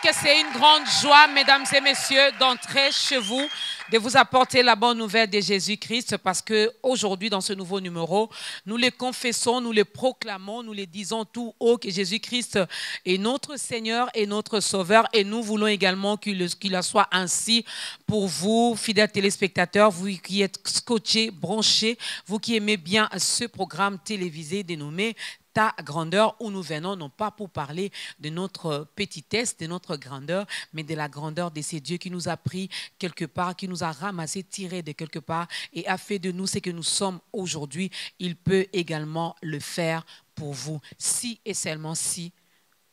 que c'est une grande joie, mesdames et messieurs, d'entrer chez vous, de vous apporter la bonne nouvelle de Jésus-Christ, parce qu'aujourd'hui, dans ce nouveau numéro, nous les confessons, nous les proclamons, nous les disons tout haut que Jésus-Christ est notre Seigneur et notre Sauveur, et nous voulons également qu'il en soit ainsi pour vous, fidèles téléspectateurs, vous qui êtes scotchés, branchés, vous qui aimez bien ce programme télévisé dénommé Ta grandeur, où nous venons non pas pour parler de notre petitesse, de notre grandeur, mais de la grandeur de ces dieux qui nous a pris quelque part, qui nous a ramassés, tirés de quelque part et a fait de nous ce que nous sommes aujourd'hui. Il peut également le faire pour vous, si et seulement si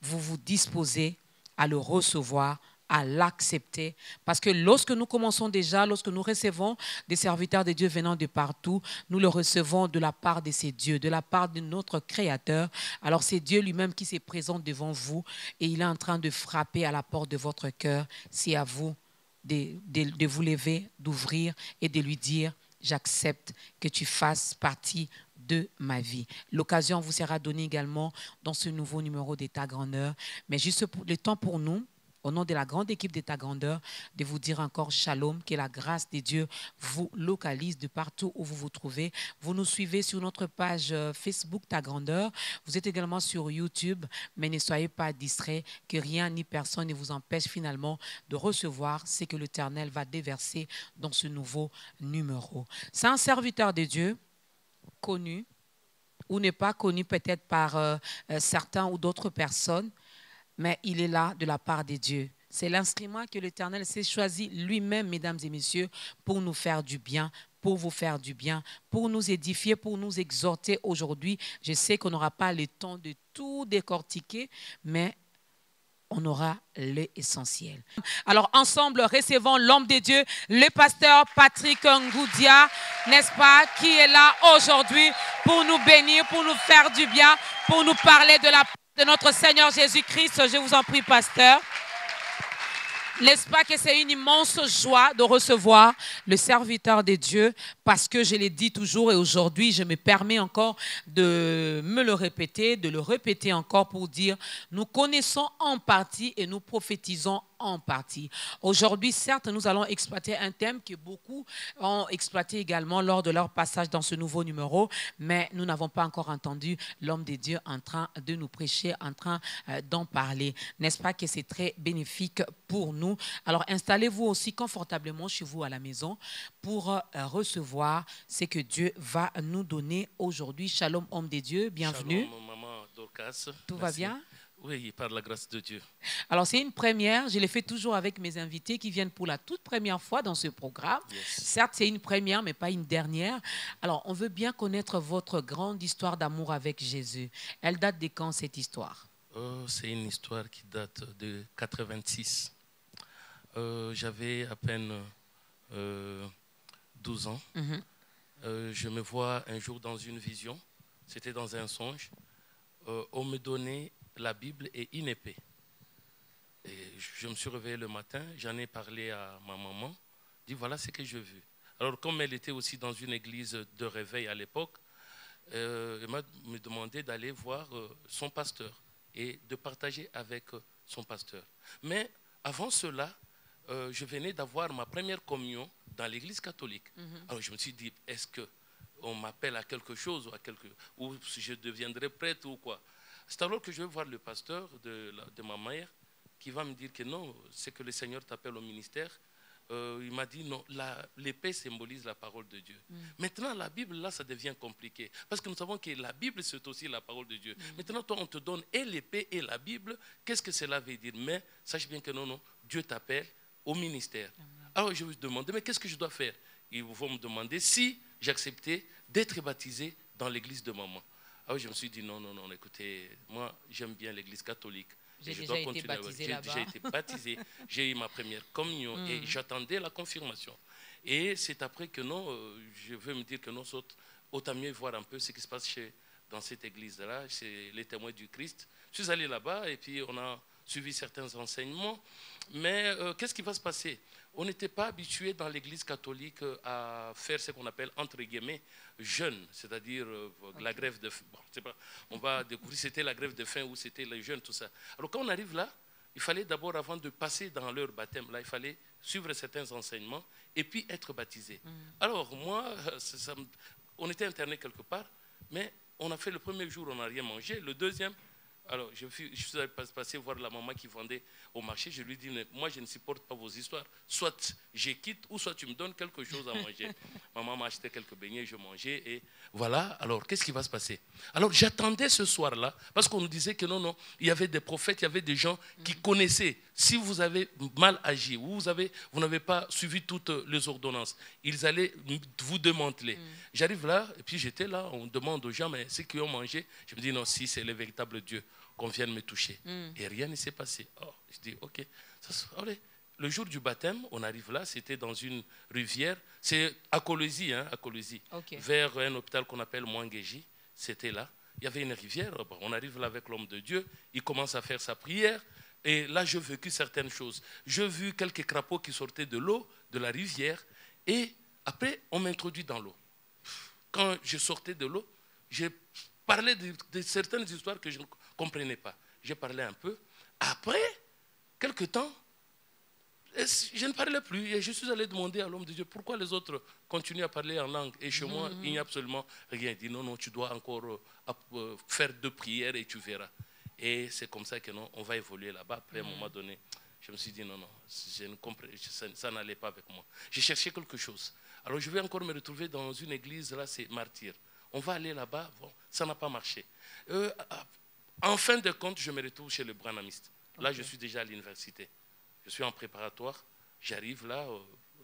vous vous disposez à le recevoir, à l'accepter. Parce que lorsque nous commençons déjà, lorsque nous recevons des serviteurs de Dieu venant de partout, nous le recevons de la part de ces dieux, de la part de notre Créateur. Alors c'est Dieu lui-même qui se présente devant vous et il est en train de frapper à la porte de votre cœur. C'est à vous de vous lever, d'ouvrir et de lui dire « J'accepte que tu fasses partie de ma vie ». L'occasion vous sera donnée également dans ce nouveau numéro d'État Grandeur. Mais juste le temps pour nous, au nom de la grande équipe d'État Grandeur, de vous dire encore shalom, que la grâce de Dieu vous localise de partout où vous vous trouvez. Vous nous suivez sur notre page Facebook Ta Grandeur. Vous êtes également sur YouTube, mais ne soyez pas distraits, que rien ni personne ne vous empêche finalement de recevoir ce que l'Éternel va déverser dans ce nouveau numéro. C'est un serviteur de Dieu connu ou n'est pas connu peut-être par certains ou d'autres personnes, mais il est là de la part de Dieu. C'est l'instrument que l'Éternel s'est choisi lui-même, mesdames et messieurs, pour nous faire du bien, pour vous faire du bien, pour nous édifier, pour nous exhorter aujourd'hui. Je sais qu'on n'aura pas le temps de tout décortiquer, mais on aura l'essentiel. Alors ensemble, recevons l'homme de Dieu, le pasteur Patrick Ngoudia, n'est-ce pas, qui est là aujourd'hui pour nous bénir, pour nous faire du bien, pour nous parler de notre Seigneur Jésus-Christ. Je vous en prie, pasteur. N'est-ce pas que c'est une immense joie de recevoir le serviteur de Dieu, parce que je l'ai dit toujours et aujourd'hui je me permets encore de me le répéter, de le répéter encore pour dire nous connaissons en partie et nous prophétisons en partie. Aujourd'hui, certes, nous allons exploiter un thème que beaucoup ont exploité également lors de leur passage dans ce nouveau numéro, mais nous n'avons pas encore entendu l'homme de Dieu en train de nous prêcher, en train d'en parler. N'est-ce pas que c'est très bénéfique pour nous? Alors, installez-vous aussi confortablement chez vous à la maison pour recevoir ce que Dieu va nous donner aujourd'hui. Shalom, homme de Dieu, bienvenue. Shalom, maman Dorcas. Tout va bien? Oui, par la grâce de Dieu. Alors, c'est une première. Je l'ai fait toujours avec mes invités qui viennent pour la toute première fois dans ce programme. Yes. Certes, c'est une première, mais pas une dernière. Alors, on veut bien connaître votre grande histoire d'amour avec Jésus. Elle date de quand, cette histoire? C'est une histoire qui date de 86. J'avais à peine 12 ans. Je me vois un jour dans une vision. C'était dans un songe. On me donnait la Bible et une épée. Et je me suis réveillé le matin, j'en ai parlé à ma maman, dit voilà ce que je veux. Alors comme elle était aussi dans une église de réveil à l'époque, elle m'a demandé d'aller voir son pasteur et de partager avec son pasteur. Mais avant cela, je venais d'avoir ma première communion dans l'église catholique. Alors je me suis dit, est-ce qu'on m'appelle à quelque chose ou si je deviendrai prêtre ou quoi? C'est alors que je vais voir le pasteur de ma mère qui va me dire que non, c'est que le Seigneur t'appelle au ministère. Il m'a dit non, l'épée symbolise la parole de Dieu. Maintenant, la Bible, là, ça devient compliqué. Parce que nous savons que la Bible, c'est aussi la parole de Dieu. Maintenant, toi, on te donne et l'épée et la Bible. Qu'est-ce que cela veut dire? Mais sache bien que non, Dieu t'appelle au ministère. Alors, je vais te demander, mais qu'est-ce que je dois faire? Ils vont me demander si j'acceptais d'être baptisé dans l'église de maman. Alors, je me suis dit, non, écoutez, moi, j'aime bien l'église catholique. J'ai déjà été baptisé là-bas. J'ai déjà été baptisé, j'ai eu ma première communion et j'attendais la confirmation. Et c'est après que non, je veux me dire que non, autant mieux voir un peu ce qui se passe dans cette église-là, chez les témoins du Christ. Je suis allé là-bas et puis on a suivi certains enseignements. Mais qu'est-ce qui va se passer? On n'était pas habitué dans l'église catholique à faire ce qu'on appelle, entre guillemets, jeûne, c'est-à-dire la grève de faim. Bon, on va découvrir c'était la grève de faim ou c'était le jeûne, tout ça. Alors quand on arrive là, il fallait d'abord, avant de passer dans leur baptême, là, il fallait suivre certains enseignements et puis être baptisé. Alors, moi, on était interné quelque part, mais on a fait le premier jour, on n'a rien mangé. Le deuxième, alors je suis allé passer voir la maman qui vendait au marché. Je lui dis, moi, je ne supporte pas vos histoires. Soit je quitte, ou soit tu me donnes quelque chose à manger. Maman m'a acheté quelques beignets, je mangeais. Et voilà, alors, qu'est-ce qui va se passer? Alors, j'attendais ce soir-là, parce qu'on nous disait que non, il y avait des prophètes, il y avait des gens qui connaissaient. Si vous avez mal agi, ou vous n'avez pas suivi toutes les ordonnances, ils allaient vous démanteler. J'arrive là, et puis j'étais là, on demande aux gens, mais ceux qui ont mangé, je me dis, non, si c'est le véritable Dieu, qu'on vienne me toucher. Et rien ne s'est passé. Oh, je dis, ok. Allez. Le jour du baptême, on arrive là, c'était dans une rivière, c'est à Colosie, vers un hôpital qu'on appelle Mwangeji, c'était là. Il y avait une rivière, on arrive là avec l'homme de Dieu, il commence à faire sa prière, et là j'ai vécu certaines choses. J'ai vu quelques crapauds qui sortaient de l'eau, de la rivière, et après on m'introduit dans l'eau. Quand je sortais de l'eau, j'ai parlé de certaines histoires que je ne comprenais pas. J'ai parlé un peu. Après, quelque temps, je ne parlais plus et je suis allé demander à l'homme de Dieu pourquoi les autres continuent à parler en langue et chez moi il n'y a absolument rien. Il dit non, tu dois encore faire 2 prières et tu verras. Et c'est comme ça que non, on va évoluer là-bas. Après, à un moment donné, je me suis dit non, je ne comprenais, ça n'allait pas avec moi. J'ai cherché quelque chose. Alors je vais encore me retrouver dans une église, là c'est Martyr. On va aller là-bas, bon, ça n'a pas marché. En fin de compte, je me retrouve chez le branhamiste. Là, je suis déjà à l'université. Je suis en préparatoire, j'arrive là,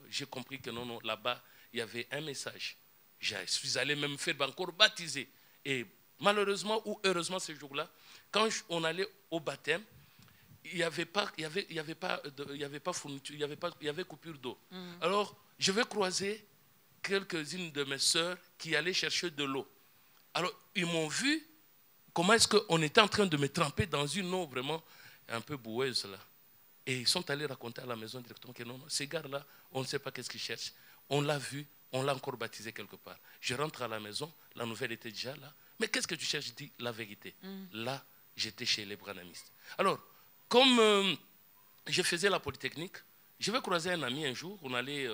j'ai compris que non, là-bas, il y avait un message. Je suis allé même faire encore baptiser. Et malheureusement ou heureusement ce jour-là, quand on allait au baptême, il y avait coupure d'eau. Alors, je vais croiser quelques-unes de mes sœurs qui allaient chercher de l'eau. Alors, ils m'ont vu comment est-ce qu'on était en train de me tremper dans une eau vraiment un peu boueuse là. Et ils sont allés raconter à la maison directement que non, ces gars-là, on ne sait pas qu'est-ce qu'ils cherchent. On l'a vu, on l'a encore baptisé quelque part. Je rentre à la maison, la nouvelle était déjà là. Mais qu'est-ce que tu cherches? Je dis la vérité. Là, j'étais chez les branhamistes. Alors, comme je faisais la polytechnique, je vais croiser un ami un jour, on allait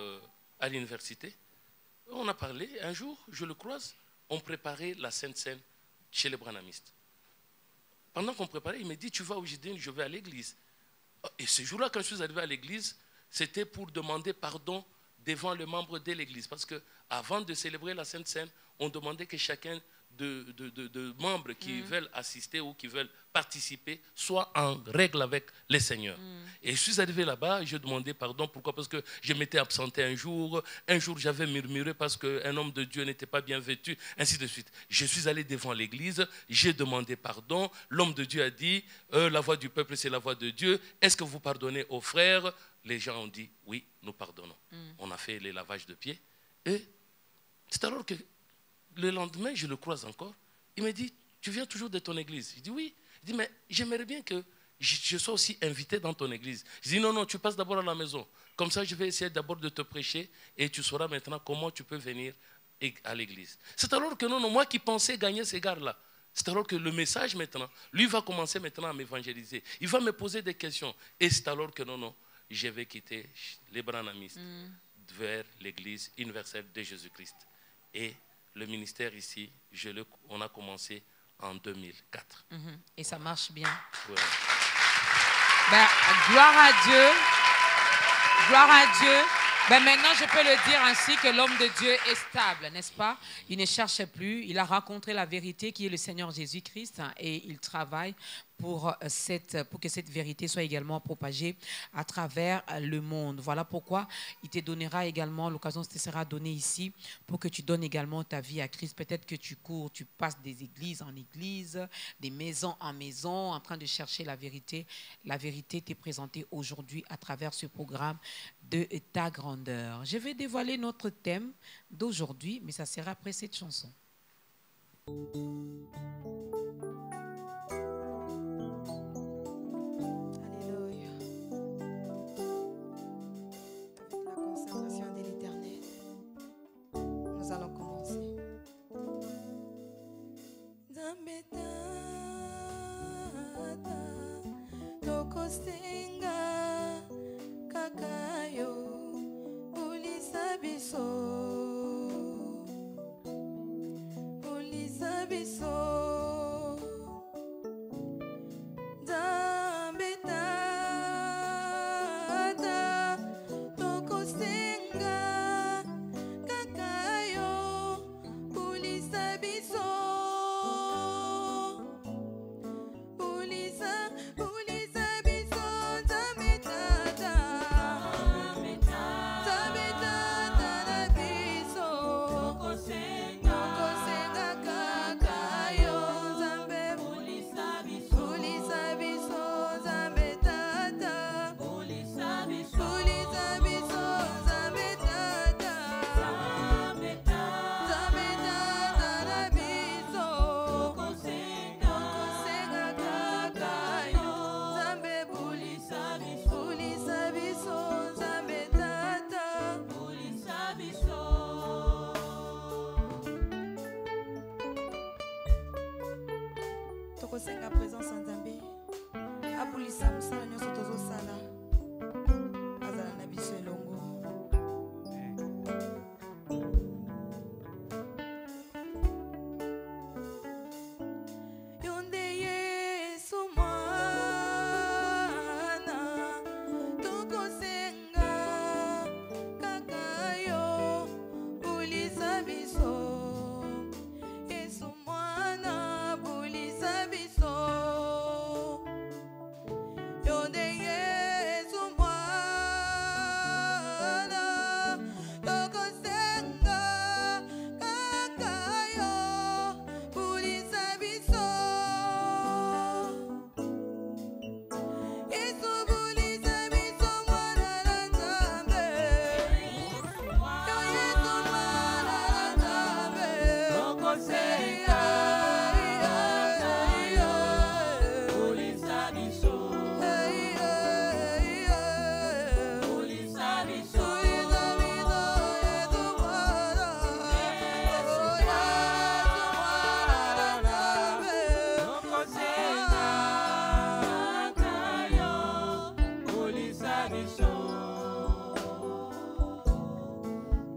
à l'université. On a parlé, un jour, je le croise, on préparait la Sainte Seine chez les branhamistes. Pendant qu'on préparait, il me dit, tu vas où? Je dis, je vais à l'église. Et ce jour-là, quand je suis arrivé à l'église, c'était pour demander pardon devant les membres de l'église. Parce qu'avant de célébrer la Sainte Seine, on demandait que chacun de membres qui veulent assister ou qui veulent participer soit en règle avec les seigneurs. Et je suis arrivé là-bas, je demandais pardon. Pourquoi? Parce que je m'étais absenté un jour j'avais murmuré parce qu'un homme de Dieu n'était pas bien vêtu, ainsi de suite. Je suis allé devant l'église, j'ai demandé pardon. L'homme de Dieu a dit, la voix du peuple c'est la voix de Dieu. Est-ce que vous pardonnez aux frères? Les gens ont dit, oui, nous pardonnons. On a fait les lavages de pieds. Et c'est alors que le lendemain, je le croise encore. Il me dit, tu viens toujours de ton église? Je dis oui. Il dit, mais j'aimerais bien que je sois aussi invité dans ton église. Je dis non, tu passes d'abord à la maison. Comme ça, je vais essayer d'abord de te prêcher et tu sauras maintenant comment tu peux venir à l'église. C'est alors que non, moi qui pensais gagner ces gars-là, c'est alors que le message maintenant, lui va commencer maintenant à m'évangéliser. Il va me poser des questions. Et c'est alors que non, je vais quitter les branhamistes vers l'église universelle de Jésus-Christ. Et le ministère ici, on a commencé en 2004. Et ça marche bien. Ouais. Ben, gloire à Dieu. Gloire à Dieu. Ben maintenant, je peux le dire ainsi que l'homme de Dieu est stable, n'est-ce pas? Il ne cherche plus. Il a rencontré la vérité qui est le Seigneur Jésus-Christ et il travaille pour que cette vérité soit également propagée à travers le monde. Voilà pourquoi il te donnera également, l'occasion te sera donnée ici pour que tu donnes également ta vie à Christ. Peut-être que tu cours, tu passes des églises en église, des maisons en maison, en train de chercher la vérité. La vérité t'est présentée aujourd'hui à travers ce programme de ta grandeur. Je vais dévoiler notre thème d'aujourd'hui, mais ça sera après cette chanson. tokosenga kaka yo bulisa biso Nzambe Tata tokosenga kaka yo bulisa biso bulisa biso Nzambe Tata na biso tokosenga kaka yo Nzambe bulisa biso Nzambe Tata bulisa biso Nzambe Tata na biso tokosenga kaka yo Nzambe bulisa biso Nzambe Tata bulisa biso tokosenga présence Nzambe abulisa mosala nyonso tozosala azala na biso elongo yo nde Yesu mwana tokosenga kaka yo bulisa biso Yesu mwana bulisa biso yo nde Yesu mwana tokosenga kaka yo bulisa biso Yesu bulisa biso mwana na Nzambe yo Yesu mwana na Nzambe tokosenga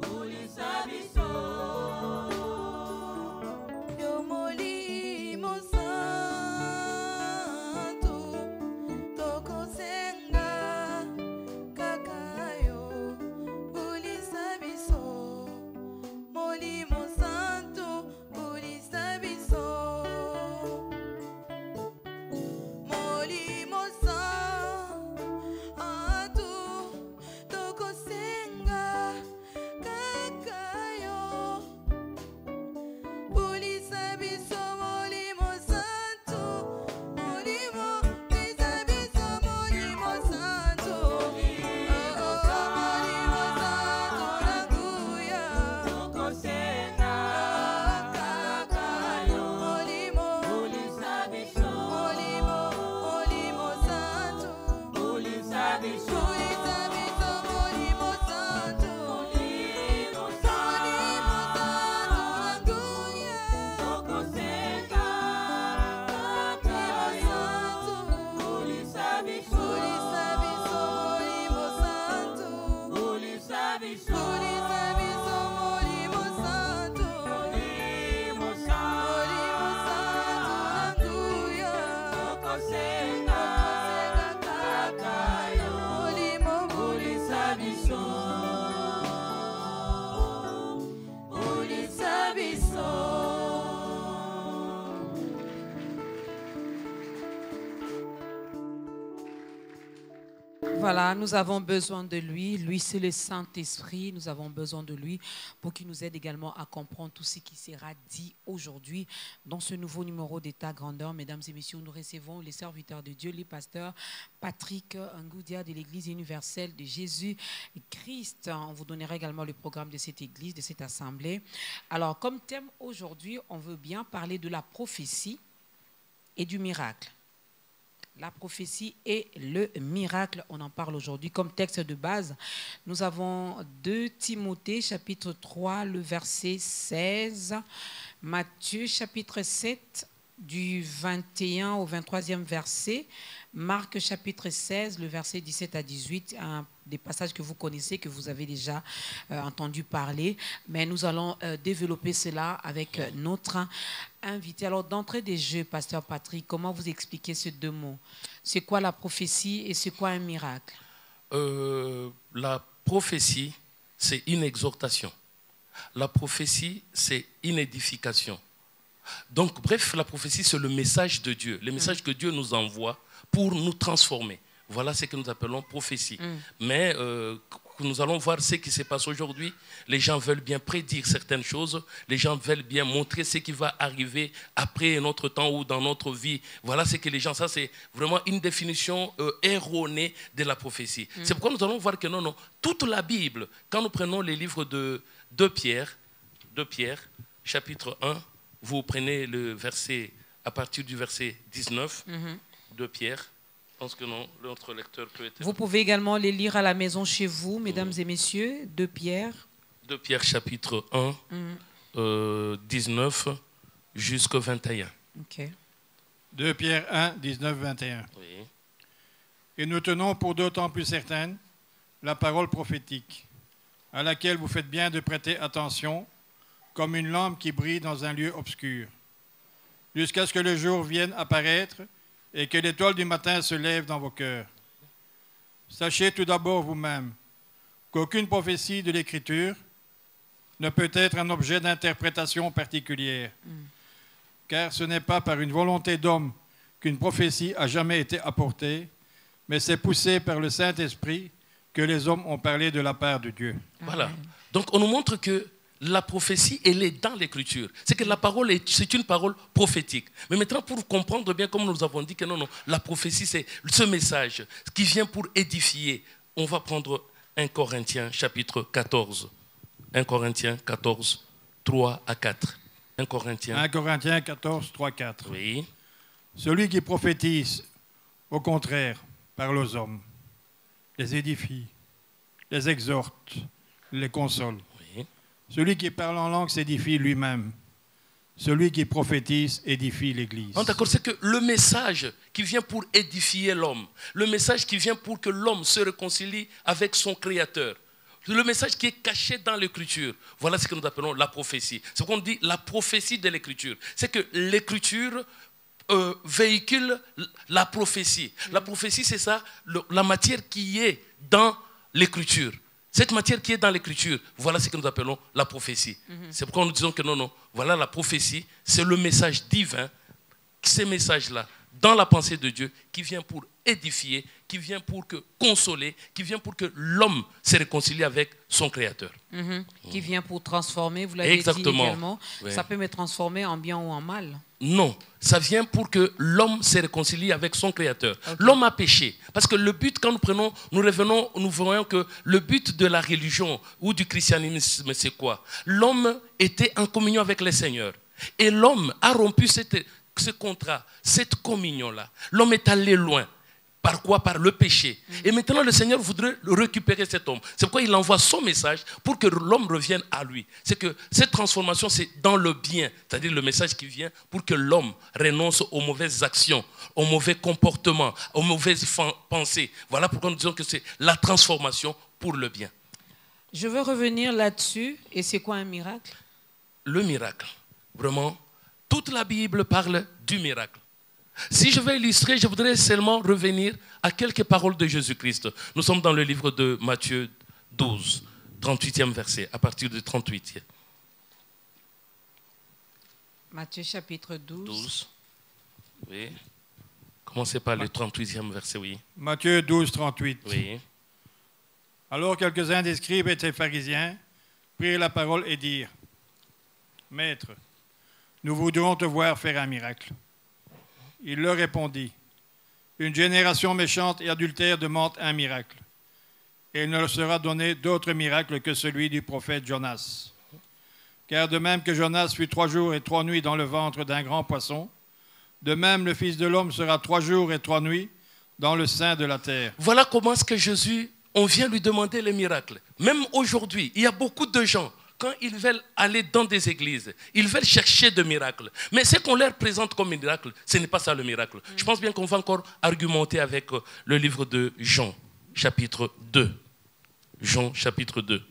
bulisa biso Yo Molimo Santo tokosenga kaka yo bulisa biso Molimo Santo bulisa biso Molimo Santo tokosenga kaka yo bulisa biso Molimo Santo Molimo bulisa biso Molimo Santo Molimo Santo na nguya tokosenga kaka yo Molimo bulisa biso Molimo Santo bulisa biso Molimo Santo Molimo Santo na nguya tokosenga kaka yo bulisa biso Molimo Santo bulisa biso Molimo Santo na nguya tokosenga kaka yo Molimo bulisa biso Voilà, nous avons besoin de lui. Lui, c'est le Saint-Esprit. Nous avons besoin de lui pour qu'il nous aide également à comprendre tout ce qui sera dit aujourd'hui dans ce nouveau numéro d'État Grandeur. Mesdames et messieurs, nous recevons les serviteurs de Dieu, les pasteurs Patrick Ngoudia de l'Église universelle de Jésus-Christ. On vous donnera également le programme de cette église, de cette assemblée. Alors, comme thème aujourd'hui, on veut bien parler de la prophétie et du miracle. La prophétie et le miracle, on en parle aujourd'hui. Comme texte de base, nous avons 2 Timothée, chapitre 3, le verset 16. Matthieu, chapitre 7, du 21 au 23e verset, Marc chapitre 16, le verset 17 à 18, des passages que vous connaissez, que vous avez déjà entendu parler, mais nous allons développer cela avec notre invité. Alors, d'entrée des jeux, Pasteur Patrick, comment vous expliquez ces deux mots? C'est quoi la prophétie et c'est quoi un miracle? La prophétie, c'est une exhortation. La prophétie, c'est une édification. Donc, bref, la prophétie, c'est le message de Dieu, le message que Dieu nous envoie pour nous transformer. Voilà ce que nous appelons prophétie. Mais nous allons voir ce qui se passe aujourd'hui. Les gens veulent bien prédire certaines choses. Les gens veulent bien montrer ce qui va arriver après notre temps ou dans notre vie. Voilà ce que les gens... Ça, c'est vraiment une définition erronée de la prophétie. C'est pourquoi nous allons voir que non, toute la Bible, quand nous prenons les livres de Pierre, chapitre 1, vous prenez le verset, à partir du verset 19 de Pierre. Je pense que non, notre lecteur peut être... Vous pouvez également les lire à la maison chez vous, mesdames et messieurs, de Pierre. De Pierre, chapitre 1, 19 jusqu'au 21. Ok. 2 Pierre 1, 19, 21. Oui. Et nous tenons pour d'autant plus certaine la parole prophétique, à laquelle vous faites bien de prêter attention, comme une lampe qui brille dans un lieu obscur, jusqu'à ce que le jour vienne apparaître et que l'étoile du matin se lève dans vos cœurs. Sachez tout d'abord vous-même qu'aucune prophétie de l'Écriture ne peut être un objet d'interprétation particulière, car ce n'est pas par une volonté d'homme qu'une prophétie a jamais été apportée, mais c'est poussé par le Saint-Esprit que les hommes ont parlé de la part de Dieu. Voilà. Donc on nous montre que la prophétie, elle est dans l'Écriture. C'est que la parole, c'est une parole prophétique. Mais maintenant, pour comprendre bien, comme nous avons dit que non, la prophétie, c'est ce message qui vient pour édifier. On va prendre 1 Corinthiens, chapitre 14. 1 Corinthiens 14, 3 à 4. 1 Corinthiens 14, 3, 4. Oui. Celui qui prophétise, au contraire, parle aux hommes, les édifie, les exhorte, les console. Celui qui parle en langue s'édifie lui-même. Celui qui prophétise édifie l'Église. D'accord, c'est que le message qui vient pour édifier l'homme, le message qui vient pour que l'homme se réconcilie avec son Créateur, le message qui est caché dans l'Écriture, voilà ce que nous appelons la prophétie. C'est ce qu'on dit la prophétie de l'Écriture. C'est que l'Écriture véhicule la prophétie. La prophétie, c'est ça, la matière qui est dans l'Écriture. Cette matière qui est dans l'Écriture, voilà ce que nous appelons la prophétie. C'est pourquoi nous disons que non, voilà la prophétie, c'est le message divin, ces messages-là, dans la pensée de Dieu, qui vient pour édifier, qui vient pour consoler, qui vient pour que l'homme se réconcilie avec son Créateur. Qui vient pour transformer, vous l'avez dit également. Oui. Ça peut me transformer en bien ou en mal. Non, ça vient pour que l'homme se réconcilie avec son Créateur. Okay. L'homme a péché. Parce que le but, quand nous revenons, nous voyons que le but de la religion ou du christianisme, c'est quoi? L'homme était en communion avec le Seigneur. Et l'homme a rompu ce contrat, cette communion-là. L'homme est allé loin. Par quoi? Par le péché. Et maintenant, le Seigneur voudrait récupérer cet homme. C'est pourquoi il envoie son message pour que l'homme revienne à lui. C'est que cette transformation, c'est dans le bien. C'est-à-dire le message qui vient pour que l'homme renonce aux mauvaises actions, aux mauvais comportements, aux mauvaises pensées. Voilà pourquoi nous disons que c'est la transformation pour le bien. Je veux revenir là-dessus. Et c'est quoi un miracle? Le miracle. Vraiment, toute la Bible parle du miracle. Si je vais illustrer, je voudrais seulement revenir à quelques paroles de Jésus-Christ. Nous sommes dans le livre de Matthieu 12, 38e verset, à partir du 38e. Matthieu chapitre 12. Oui. Commencez par le 38e verset, oui. Matthieu 12, 38. Oui. Alors quelques-uns des scribes et des pharisiens prirent la parole et dirent: Maître, nous voudrions te voir faire un miracle. Il leur répondit: Une génération méchante et adultère demande un miracle. Et il ne leur sera donné d'autre miracle que celui du prophète Jonas. Car de même que Jonas fut 3 jours et 3 nuits dans le ventre d'un grand poisson, de même le Fils de l'homme sera 3 jours et 3 nuits dans le sein de la terre. Voilà comment est-ce que Jésus, on vient lui demander les miracles. Même aujourd'hui, il y a beaucoup de gens. quand ils veulent aller dans des églises, ils veulent chercher des miracles. Mais ce qu'on leur présente comme miracle, ce n'est pas ça le miracle. Je pense bien qu'on va encore argumenter avec le livre de Jean, chapitre 2. Jean, chapitre 2.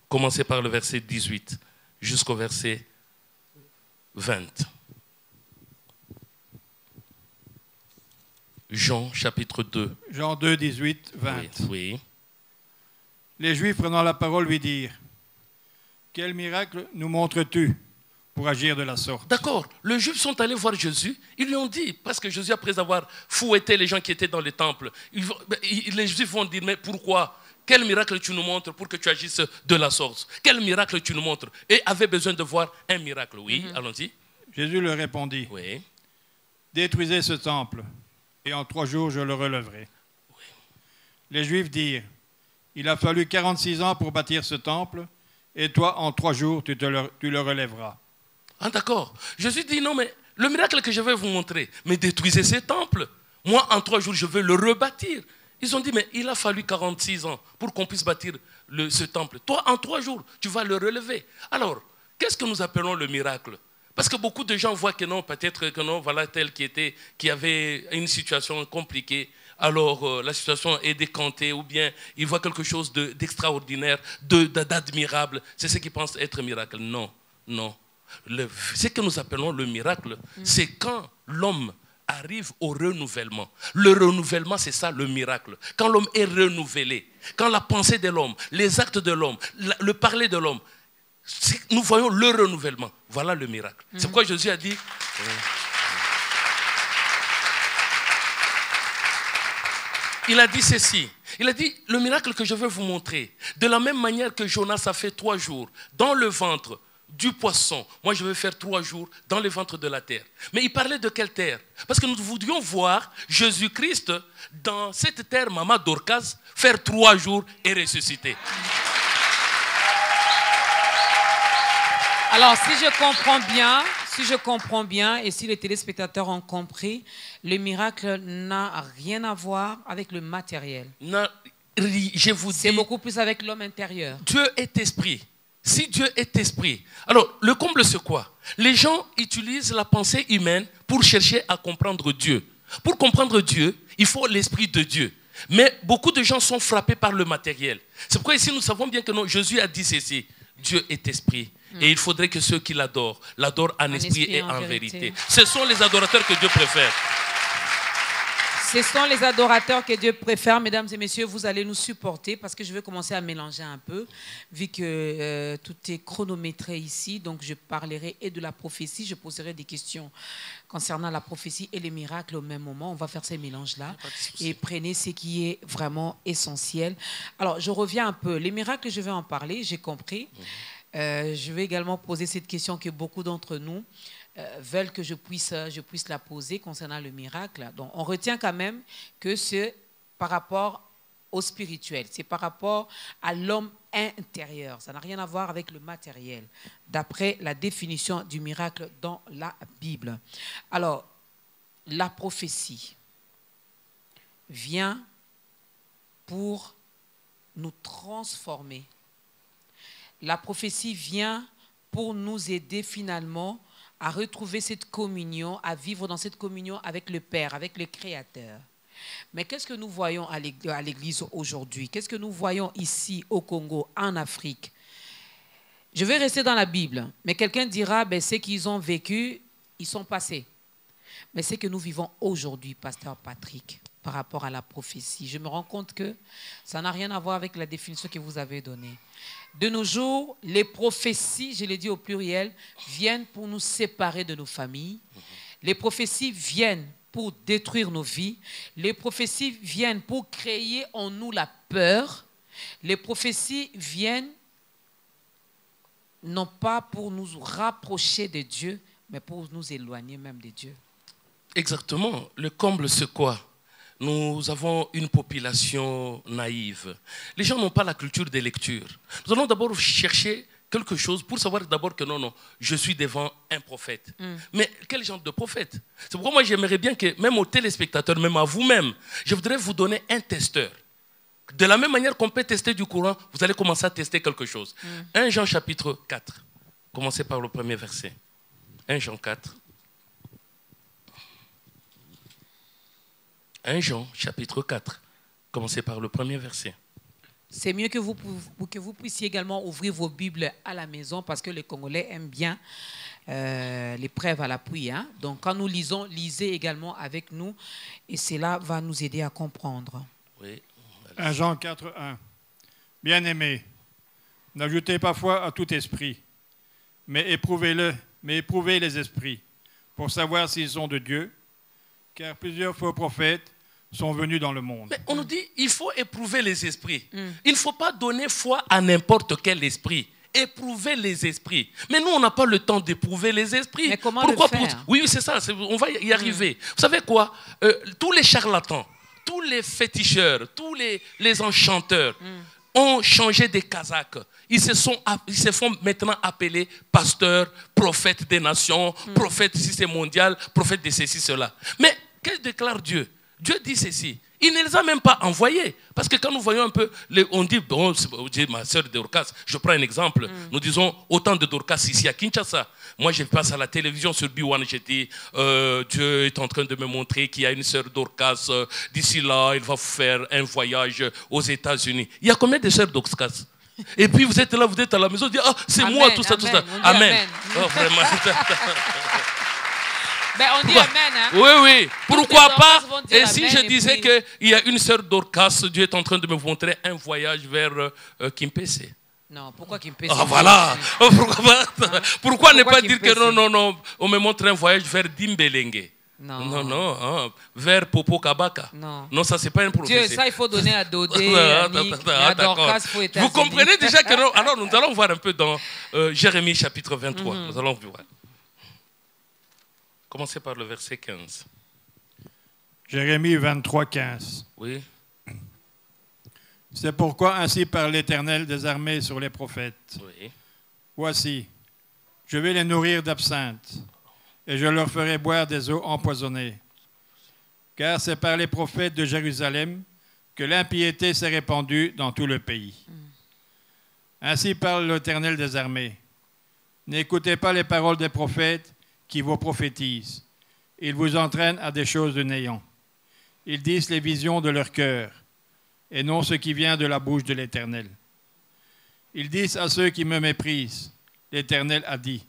Commencez par le verset 18 jusqu'au verset 20. Jean, chapitre 2. Jean 2, 18, 20. Oui. Les Juifs prenant la parole lui dirent, « Quel miracle nous montres-tu pour agir de la sorte ?» D'accord. Les Juifs sont allés voir Jésus. Ils lui ont dit, parce que Jésus, après avoir fouetté les gens qui étaient dans le temple, les Juifs vont dire, mais pourquoi ? Quel miracle tu nous montres pour que tu agisses de la sorte? Quel miracle tu nous montres? Et avait besoin de voir un miracle. Oui, allons-y. Jésus leur répondit, Oui. « Détruisez ce temple, et en 3 jours je le relèverai. » Les Juifs dirent, « Il a fallu 46 ans pour bâtir ce temple, et toi, en 3 jours, tu le relèveras. » Ah d'accord. Jésus dit, non mais le miracle que je vais vous montrer, mais détruisez ce temple. Moi, en 3 jours, je vais le rebâtir. Ils ont dit, mais il a fallu 46 ans pour qu'on puisse bâtir ce temple. Toi, en 3 jours, tu vas le relever. Alors, qu'est-ce que nous appelons le miracle? Parce que beaucoup de gens voient que non, peut-être que non, voilà tel qui avait une situation compliquée. Alors, la situation est décantée, ou bien il voit quelque chose d'extraordinaire, d'admirable. C'est ce qu'ils pensent être miracle. Non, non. Ce que nous appelons le miracle, c'est quand l'homme arrive au renouvellement. Le renouvellement, c'est ça le miracle. Quand l'homme est renouvelé, quand la pensée de l'homme, les actes de l'homme, le parler de l'homme, nous voyons le renouvellement. Voilà le miracle. C'est pourquoi Jésus a dit... Il a dit ceci. Il a dit, le miracle que je vais vous montrer, de la même manière que Jonas a fait 3 jours dans le ventre du poisson, moi je vais faire 3 jours dans le ventre de la terre. Mais il parlait de quelle terre? Parce que nous voudrions voir Jésus-Christ dans cette terre, Maman Dorcas, faire 3 jours et ressusciter. Alors, si je comprends bien, et si les téléspectateurs ont compris, le miracle n'a rien à voir avec le matériel. Non, je vous dis, c'est beaucoup plus avec l'homme intérieur. Dieu est esprit. Si Dieu est esprit, alors le comble c'est quoi? Les gens utilisent la pensée humaine pour chercher à comprendre Dieu. Pour comprendre Dieu, il faut l'esprit de Dieu. Mais beaucoup de gens sont frappés par le matériel. C'est pourquoi ici nous savons bien que non, Jésus a dit ceci. Dieu est esprit. Et il faudrait que ceux qui l'adorent en esprit et en vérité. Ce sont les adorateurs que Dieu préfère. Ce sont les adorateurs que Dieu préfère. Mesdames et messieurs, vous allez nous supporter parce que je vais commencer à mélanger un peu, vu que tout est chronométré ici. Donc, je parlerai et de la prophétie. Je poserai des questions concernant la prophétie et les miracles au même moment. On va faire ces mélanges-là et prenez ce qui est vraiment essentiel. Alors, je reviens un peu. Les miracles, je vais en parler, j'ai compris. Je vais également poser cette question que beaucoup d'entre nous veulent que je puisse la poser concernant le miracle. Donc, on retient quand même que c'est par rapport au spirituel, c'est par rapport à l'homme intérieur. Ça n'a rien à voir avec le matériel, d'après la définition du miracle dans la Bible. Alors, la prophétie vient pour nous transformer. La prophétie vient pour nous aider finalement à retrouver cette communion, à vivre dans cette communion avec le Père, avec le Créateur. Mais qu'est-ce que nous voyons à l'Église aujourd'hui? Qu'est-ce que nous voyons ici au Congo, en Afrique? Je vais rester dans la Bible, mais quelqu'un dira, ben, ce qu'ils ont vécu, ils sont passés. Mais ce que nous vivons aujourd'hui, Pasteur Patrick, par rapport à la prophétie, je me rends compte que ça n'a rien à voir avec la définition que vous avez donnée. De nos jours, les prophéties, je l'ai dit au pluriel, viennent pour nous séparer de nos familles. Les prophéties viennent pour détruire nos vies. Les prophéties viennent pour créer en nous la peur. Les prophéties viennent non pas pour nous rapprocher de Dieu, mais pour nous éloigner même de Dieu. Exactement. Le comble, c'est quoi? Nous avons une population naïve. Les gens n'ont pas la culture des lectures. Nous allons d'abord chercher quelque chose pour savoir d'abord que non, je suis devant un prophète. Mais quel genre de prophète? C'est pourquoi moi j'aimerais bien que, même aux téléspectateurs, même à vous-même, je voudrais vous donner un testeur. De la même manière qu'on peut tester du courant, vous allez commencer à tester quelque chose. 1 Jean chapitre 4. Commencez par le premier verset. 1 Jean 4. 1 Jean chapitre 4. Commencez par le premier verset. C'est mieux que vous puissiez également ouvrir vos Bibles à la maison parce que les Congolais aiment bien les preuves à l'appui. Hein? Donc quand nous lisons, lisez également avec nous et cela va nous aider à comprendre. Oui. 1 Jean 4, 1. Bien-aimés, n'ajoutez pas foi à tout esprit, mais éprouvez les esprits, pour savoir s'ils sont de Dieu, car plusieurs faux prophètes sont venus dans le monde. Mais on nous dit il faut éprouver les esprits. Il ne faut pas donner foi à n'importe quel esprit. Éprouver les esprits. Mais nous, on n'a pas le temps d'éprouver les esprits. Mais comment Pourquoi le faire? Oui, c'est ça. On va y arriver. Vous savez quoi? Tous les charlatans, tous les féticheurs, tous les enchanteurs ont changé des casaques. Ils se font maintenant appeler pasteurs, prophètes des nations, prophètes si c'est mondial, prophètes de ceci, cela. Mais qu'est-ce que déclare Dieu? Dieu dit ceci. Il ne les a même pas envoyés. Parce que quand nous voyons un peu, on dit, bon, ma sœur Dorcas, je prends un exemple. Nous disons autant de Dorcas ici à Kinshasa. Moi, je passe à la télévision sur B1, je dis, Dieu est en train de me montrer qu'il y a une sœur Dorcas. D'ici là, il va faire un voyage aux États-Unis. Il y a combien de sœurs Dorcas? Et puis vous êtes là, vous êtes à la maison, vous dites, ah, c'est moi, tout ça, tout ça. Amen. Oh, vraiment. Ben, on dit amen. Hein? Oui, oui. Pourquoi pas? Et si amen, je disais qu'il y a une sœur Dorcas, Dieu est en train de me montrer un voyage vers Kimpese. Non, pourquoi Kimpese? Ah, voilà. Pourquoi ne pas dire que non, on me montre un voyage vers Dimbelenge? Non, vers Popo Kabaka. Non, ça, c'est pas un prophétie. Dieu, ça, il faut donner à Dodé, à Dorcas, il faut être. Vous comprenez déjà que non? Alors, nous allons voir un peu dans Jérémie chapitre 23. Nous allons voir. Commencez par le verset 15. Jérémie 23, 15. Oui. C'est pourquoi ainsi parle l'Éternel des armées sur les prophètes. Oui. Voici, je vais les nourrir d'absinthe, et je leur ferai boire des eaux empoisonnées. Car c'est par les prophètes de Jérusalem que l'impiété s'est répandue dans tout le pays. Ainsi parle l'Éternel des armées. N'écoutez pas les paroles des prophètes qui vous prophétisent. Ils vous entraînent à des choses de néant. Ils disent les visions de leur cœur, et non ce qui vient de la bouche de l'Éternel. Ils disent à ceux qui me méprisent, l'Éternel a dit,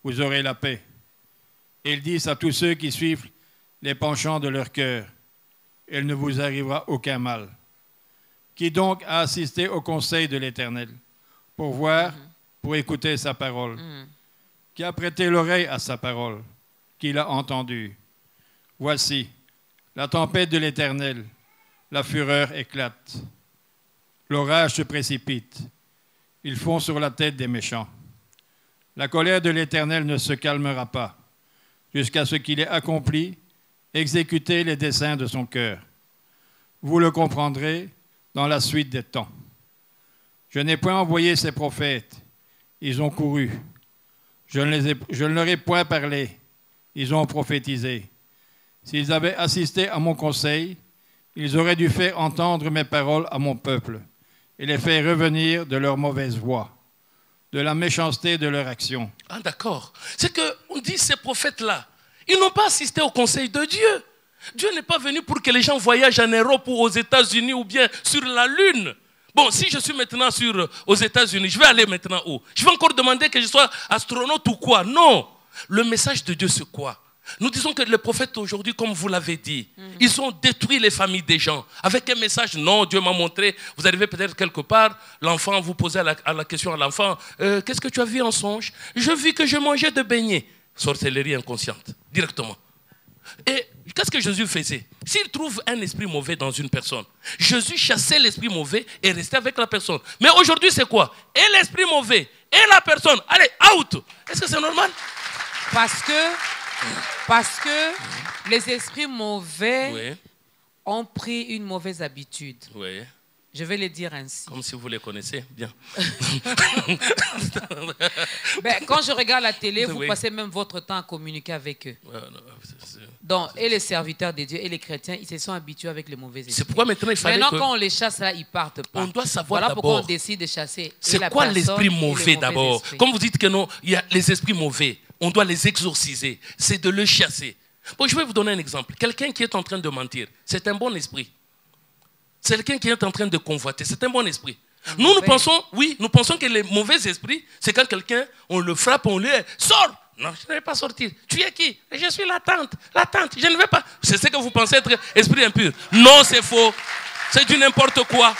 vous aurez la paix. Et ils disent à tous ceux qui suivent les penchants de leur cœur, il ne vous arrivera aucun mal. Qui donc a assisté au conseil de l'Éternel, pour voir, pour écouter sa parole? Qui a prêté l'oreille à sa parole, qui l'a entendue? Voici, la tempête de l'Éternel, la fureur éclate. L'orage se précipite. Ils font sur la tête des méchants. La colère de l'Éternel ne se calmera pas, jusqu'à ce qu'il ait accompli, exécuté les desseins de son cœur. Vous le comprendrez dans la suite des temps. Je n'ai point envoyé ces prophètes, ils ont couru. Je ne leur ai point parlé, ils ont prophétisé. S'ils avaient assisté à mon conseil, ils auraient dû faire entendre mes paroles à mon peuple et les faire revenir de leur mauvaise voie, de la méchanceté de leur action. Ah, d'accord. C'est qu'on dit ces prophètes-là, ils n'ont pas assisté au conseil de Dieu. Dieu n'est pas venu pour que les gens voyagent en Europe ou aux États-Unis ou bien sur la Lune. Bon, si je suis maintenant aux États-Unis, je vais aller maintenant où? Je vais encore demander que je sois astronaute ou quoi? Non. Le message de Dieu, c'est quoi? Nous disons que les prophètes aujourd'hui, comme vous l'avez dit, ils ont détruit les familles des gens. Avec un message, non, Dieu m'a montré. Vous arrivez peut-être quelque part, l'enfant, vous posez la question à l'enfant, qu'est-ce que tu as vu en songe? Je vis que je mangeais de beignets. Sorcellerie inconsciente, directement. Et qu'est-ce que Jésus faisait? S'il trouve un esprit mauvais dans une personne, Jésus chassait l'esprit mauvais et restait avec la personne. Mais aujourd'hui, c'est quoi? Et l'esprit mauvais, et la personne, allez, out! Est-ce que c'est normal? Parce que les esprits mauvais ont pris une mauvaise habitude. Oui. Je vais les dire ainsi. Comme si vous les connaissez bien. Ben, quand je regarde la télé, vous Oui. passez même votre temps à communiquer avec eux. Ouais, non, c'est- Donc, et les serviteurs de Dieu et les chrétiens, ils se sont habitués avec les mauvais esprits. C'est pourquoi maintenant il fallait Maintenant, que... quand on les chasse là, ils partent pas. On doit savoir voilà pourquoi on d'abord, décide de chasser. et c'est la quoi personne l'esprit et les mauvais mauvais d'abord? esprits. Comme vous dites que non, il y a les esprits mauvais, on doit les exorciser, c'est de le chasser. Bon, je vais vous donner un exemple. Quelqu'un qui est en train de mentir, c'est un bon esprit. C'est quelqu'un qui est en train de convoiter, c'est un bon esprit. Nous pensons, oui, nous pensons que les mauvais esprits, c'est quand quelqu'un, on le frappe, on le sort. Non, je ne vais pas sortir. Tu es qui? Je suis la tante, je ne vais pas. C'est ce que vous pensez être esprit impur. Non, c'est faux. C'est du n'importe quoi.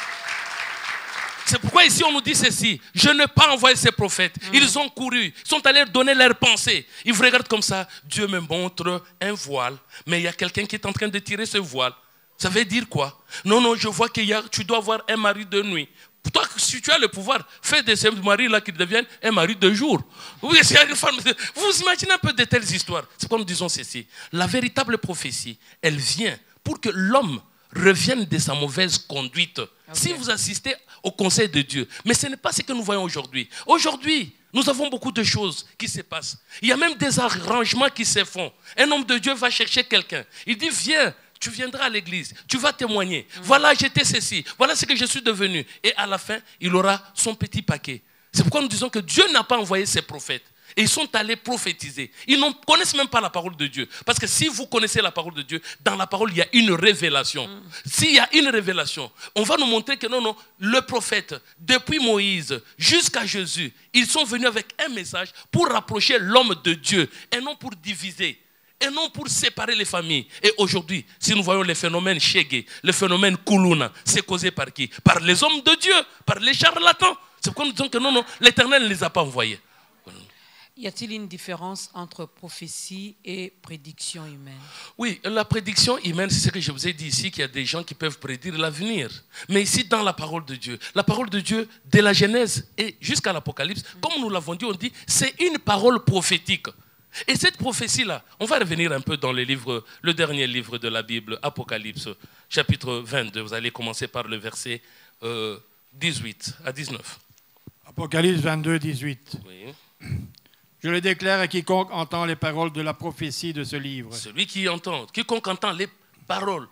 C'est pourquoi ici on nous dit ceci. Je n'ai pas envoyé ces prophètes. Ils ont couru, ils sont allés donner leurs pensées. Ils vous regardent comme ça. Dieu me montre un voile, mais il y a quelqu'un qui est en train de tirer ce voile. Ça veut dire quoi? Non, non, je vois que tu dois avoir un mari de nuit. Toi, si tu as le pouvoir, fais de ce mari-là qu'il devienne un mari de jour. Vous imaginez un peu de telles histoires. C'est comme nous disons ceci. La véritable prophétie, elle vient pour que l'homme revienne de sa mauvaise conduite. Okay. Si vous assistez au conseil de Dieu. Mais ce n'est pas ce que nous voyons aujourd'hui. Aujourd'hui, nous avons beaucoup de choses qui se passent. Il y a même des arrangements qui se font. Un homme de Dieu va chercher quelqu'un. Il dit, viens. Tu viendras à l'église, tu vas témoigner. Voilà, j'étais ceci, voilà ce que je suis devenu. Et à la fin, il aura son petit paquet. C'est pourquoi nous disons que Dieu n'a pas envoyé ses prophètes. Et ils sont allés prophétiser. Ils ne connaissent même pas la parole de Dieu. Parce que si vous connaissez la parole de Dieu, dans la parole, il y a une révélation. S'il y a une révélation, on va nous montrer que non, non, le prophète, depuis Moïse jusqu'à Jésus, ils sont venus avec un message pour rapprocher l'homme de Dieu et non pour diviser. Et non pour séparer les familles. Et aujourd'hui, si nous voyons les phénomènes Shege, le phénomène Kuluna, c'est causé par qui? Par les hommes de Dieu, par les charlatans. C'est pourquoi nous disons que non, non, l'Éternel ne les a pas envoyés. Y a-t-il une différence entre prophétie et prédiction humaine? Oui, la prédiction humaine, c'est ce que je vous ai dit ici, qu'il y a des gens qui peuvent prédire l'avenir. Mais ici, dans la parole de Dieu, de la Genèse et jusqu'à l'Apocalypse, comme nous l'avons dit, on dit, c'est une parole prophétique. Et cette prophétie-là, on va revenir un peu dans le dernier livre de la Bible, Apocalypse, chapitre 22. Vous allez commencer par le verset 18 à 19. Apocalypse 22, 18. Oui. Je le déclare à quiconque entend les paroles de la prophétie de ce livre. Celui qui entend, quiconque entend les paroles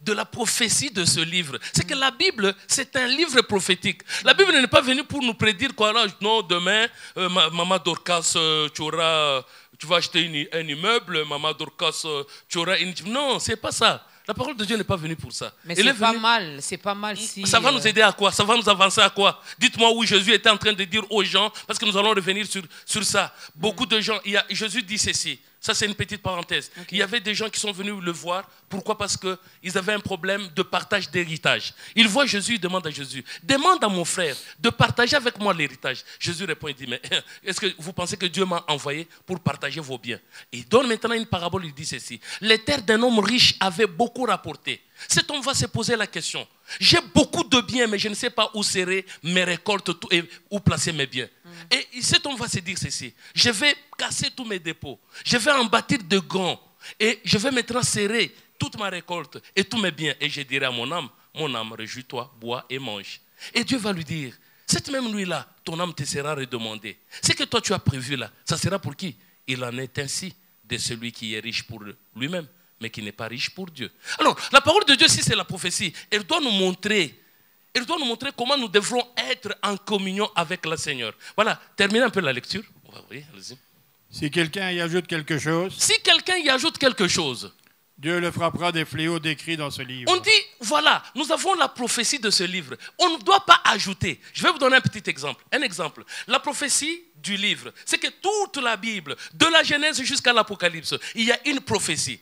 de la prophétie de ce livre. C'est que la Bible, c'est un livre prophétique. La Bible n'est pas venue pour nous prédire quoi là. Non, demain, Maman Dorcas, tu vas acheter un immeuble, Maman Dorcas, tu auras une... Non, c'est pas ça. La parole de Dieu n'est pas venue pour ça. Mais c'est pas mal si... Ça va nous aider à quoi? Ça va nous avancer à quoi? Dites-moi où Jésus était en train de dire aux gens, parce que nous allons revenir sur ça. Beaucoup de gens, Jésus dit ceci. Ça, c'est une petite parenthèse. Okay. Il y avait des gens qui sont venus le voir. Pourquoi? Parce qu'ils avaient un problème de partage d'héritage. Ils voient Jésus, ils demandent à Jésus, demande à mon frère de partager avec moi l'héritage. Jésus répond, il dit, mais est-ce que vous pensez que Dieu m'a envoyé pour partager vos biens? Il donne maintenant une parabole, il dit ceci. Les terres d'un homme riche avaient beaucoup rapporté. Cet homme va se poser la question. J'ai beaucoup de biens, mais je ne sais pas où serrer mes récoltes et où placer mes biens. Et cet homme va se dire ceci. Je vais casser tous mes dépôts. Je vais en bâtir de grands. Et je vais maintenant serrer toute ma récolte et tous mes biens. Et je dirai à mon âme, réjouis-toi, bois et mange. Et Dieu va lui dire, cette même nuit-là, ton âme te sera redemandée. Ce que toi tu as prévu là, ça sera pour qui? Il en est ainsi de celui qui est riche pour lui-même, mais qui n'est pas riche pour Dieu. Alors, la parole de Dieu, si c'est la prophétie, elle doit nous montrer comment nous devrons être en communion avec le Seigneur. Voilà, terminez un peu la lecture. Oui, allez-y. Si quelqu'un y ajoute quelque chose, Dieu le frappera des fléaux décrits dans ce livre. On dit, voilà, nous avons la prophétie de ce livre. On ne doit pas ajouter. Je vais vous donner un petit exemple. Un exemple. La prophétie du livre, c'est que toute la Bible, de la Genèse jusqu'à l'Apocalypse, il y a une prophétie.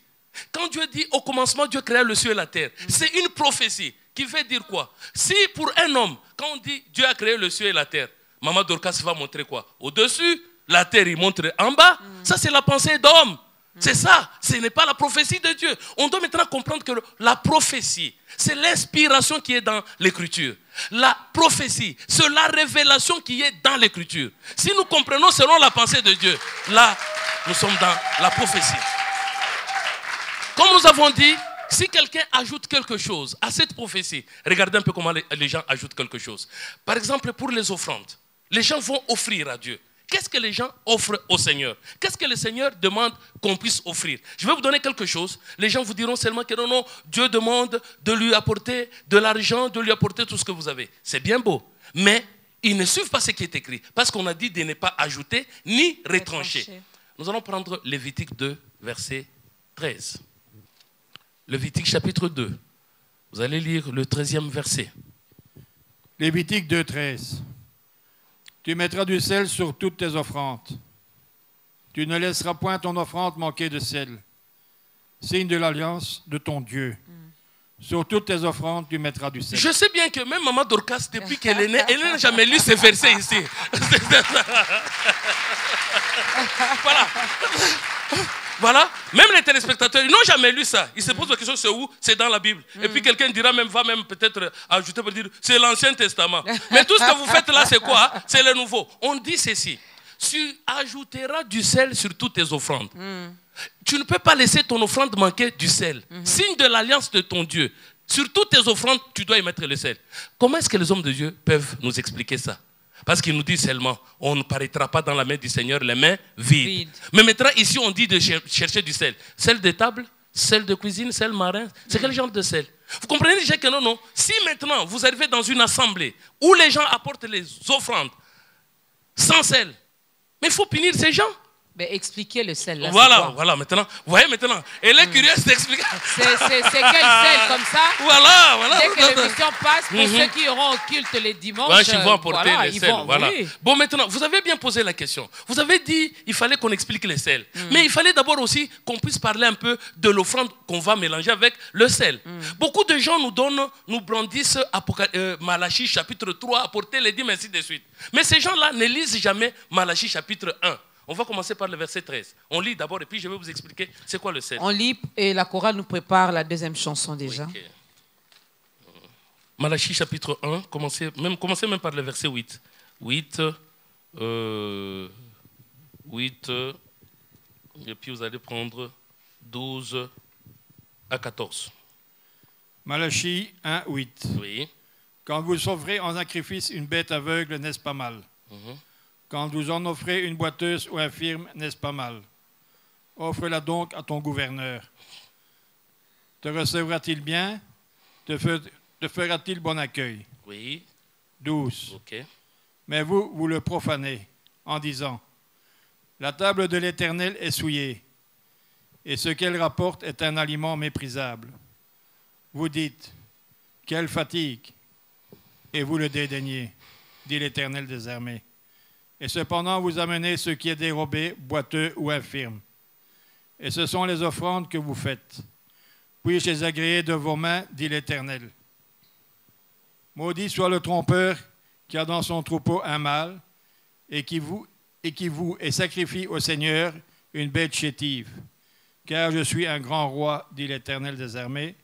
Quand Dieu dit au commencement, Dieu créa le ciel et la terre, c'est une prophétie qui veut dire quoi? Si pour un homme, quand on dit Dieu a créé le ciel et la terre, Maman Dorcas va montrer quoi? Au-dessus, la terre, il montre en bas. Ça, c'est la pensée d'homme. C'est ça, ce n'est pas la prophétie de Dieu. On doit maintenant comprendre que la prophétie, c'est l'inspiration qui est dans l'écriture. La prophétie, c'est la révélation qui est dans l'écriture. Si nous comprenons selon la pensée de Dieu, là, nous sommes dans la prophétie. Comme nous avons dit, Si quelqu'un ajoute quelque chose à cette prophétie, regardez un peu comment les gens ajoutent quelque chose. Par exemple, pour les offrandes, les gens vont offrir à Dieu. Qu'est-ce que les gens offrent au Seigneur? Qu'est-ce que le Seigneur demande qu'on puisse offrir? Je vais vous donner quelque chose. Les gens vous diront seulement que non, Dieu demande de lui apporter de l'argent, de lui apporter tout ce que vous avez. C'est bien beau. Mais ils ne suivent pas ce qui est écrit. Parce qu'on a dit de ne pas ajouter ni retrancher. Nous allons prendre Lévitique 2, verset 13. Lévitique chapitre 2. Vous allez lire le 13e verset. Lévitique 2, 13. Tu mettras du sel sur toutes tes offrandes. Tu ne laisseras point ton offrande manquer de sel. Signe de l'alliance de ton Dieu. Sur toutes tes offrandes, tu mettras du sel. Je sais bien que même Maman Dorcas, depuis qu'elle est née, elle n'a jamais lu ces versets ici. Voilà. Voilà. Même les téléspectateurs, ils n'ont jamais lu ça. Ils se posent la question, c'est où? C'est dans la Bible. Et puis quelqu'un dira même, va même peut-être ajouter pour dire, c'est l'Ancien Testament. Mais tout ce que vous faites là, c'est quoi? C'est le Nouveau. On dit ceci. Tu ajouteras du sel sur toutes tes offrandes. Tu ne peux pas laisser ton offrande manquer du sel. Signe de l'alliance de ton Dieu. Sur toutes tes offrandes, tu dois y mettre le sel. Comment est-ce que les hommes de Dieu peuvent nous expliquer ça? Parce qu'il nous dit seulement, on ne paraîtra pas dans la main du Seigneur les mains vides. Mais maintenant, ici, on dit de chercher du sel. Sel de table, sel de cuisine, sel marin. C'est quel genre de sel? Vous comprenez déjà que non. Si maintenant, vous arrivez dans une assemblée où les gens apportent les offrandes sans sel, mais il faut punir ces gens. Mais expliquez le sel. Là, voilà, maintenant. Vous voyez maintenant. Elle est curieuse d'expliquer. C'est quel sel comme ça? Voilà. Dès que l'émission passe, pour ceux qui iront au culte les dimanches, ils vont apporter les sels. Voilà. Oui. Bon, maintenant, vous avez bien posé la question. Vous avez dit il fallait qu'on explique les sels. Mais il fallait d'abord aussi qu'on puisse parler un peu de l'offrande qu'on va mélanger avec le sel. Beaucoup de gens nous brandissent Malachie chapitre 3, apporter les dîmes, ainsi de suite. Mais ces gens-là ne lisent jamais Malachie chapitre 1. On va commencer par le verset 13. On lit d'abord et puis je vais vous expliquer c'est quoi le sel. On lit et la chorale nous prépare la deuxième chanson déjà. Okay. Malachie chapitre 1, commencez même par le verset 8. 8, et puis vous allez prendre 12 à 14. Malachie 1, 8. Oui. Quand vous offrez en sacrifice une bête aveugle, n'est-ce pas mal? Quand vous en offrez une boiteuse ou infirme, n'est-ce pas mal? Offre-la donc à ton gouverneur. Te recevra-t-il bien? Te fera-t-il bon accueil? Oui. 12. Okay. Mais vous le profanez en disant, la table de l'Éternel est souillée, et ce qu'elle rapporte est un aliment méprisable. Vous dites, quelle fatigue, et vous le dédaignez, dit l'Éternel des armées. Et cependant, vous amenez ce qui est dérobé, boiteux ou infirme. Et ce sont les offrandes que vous faites. Puis-je les agréer de vos mains, dit l'Éternel. Maudit soit le trompeur qui a dans son troupeau un mâle et qui voue et sacrifie au Seigneur une bête chétive. Car je suis un grand roi, dit l'Éternel des armées,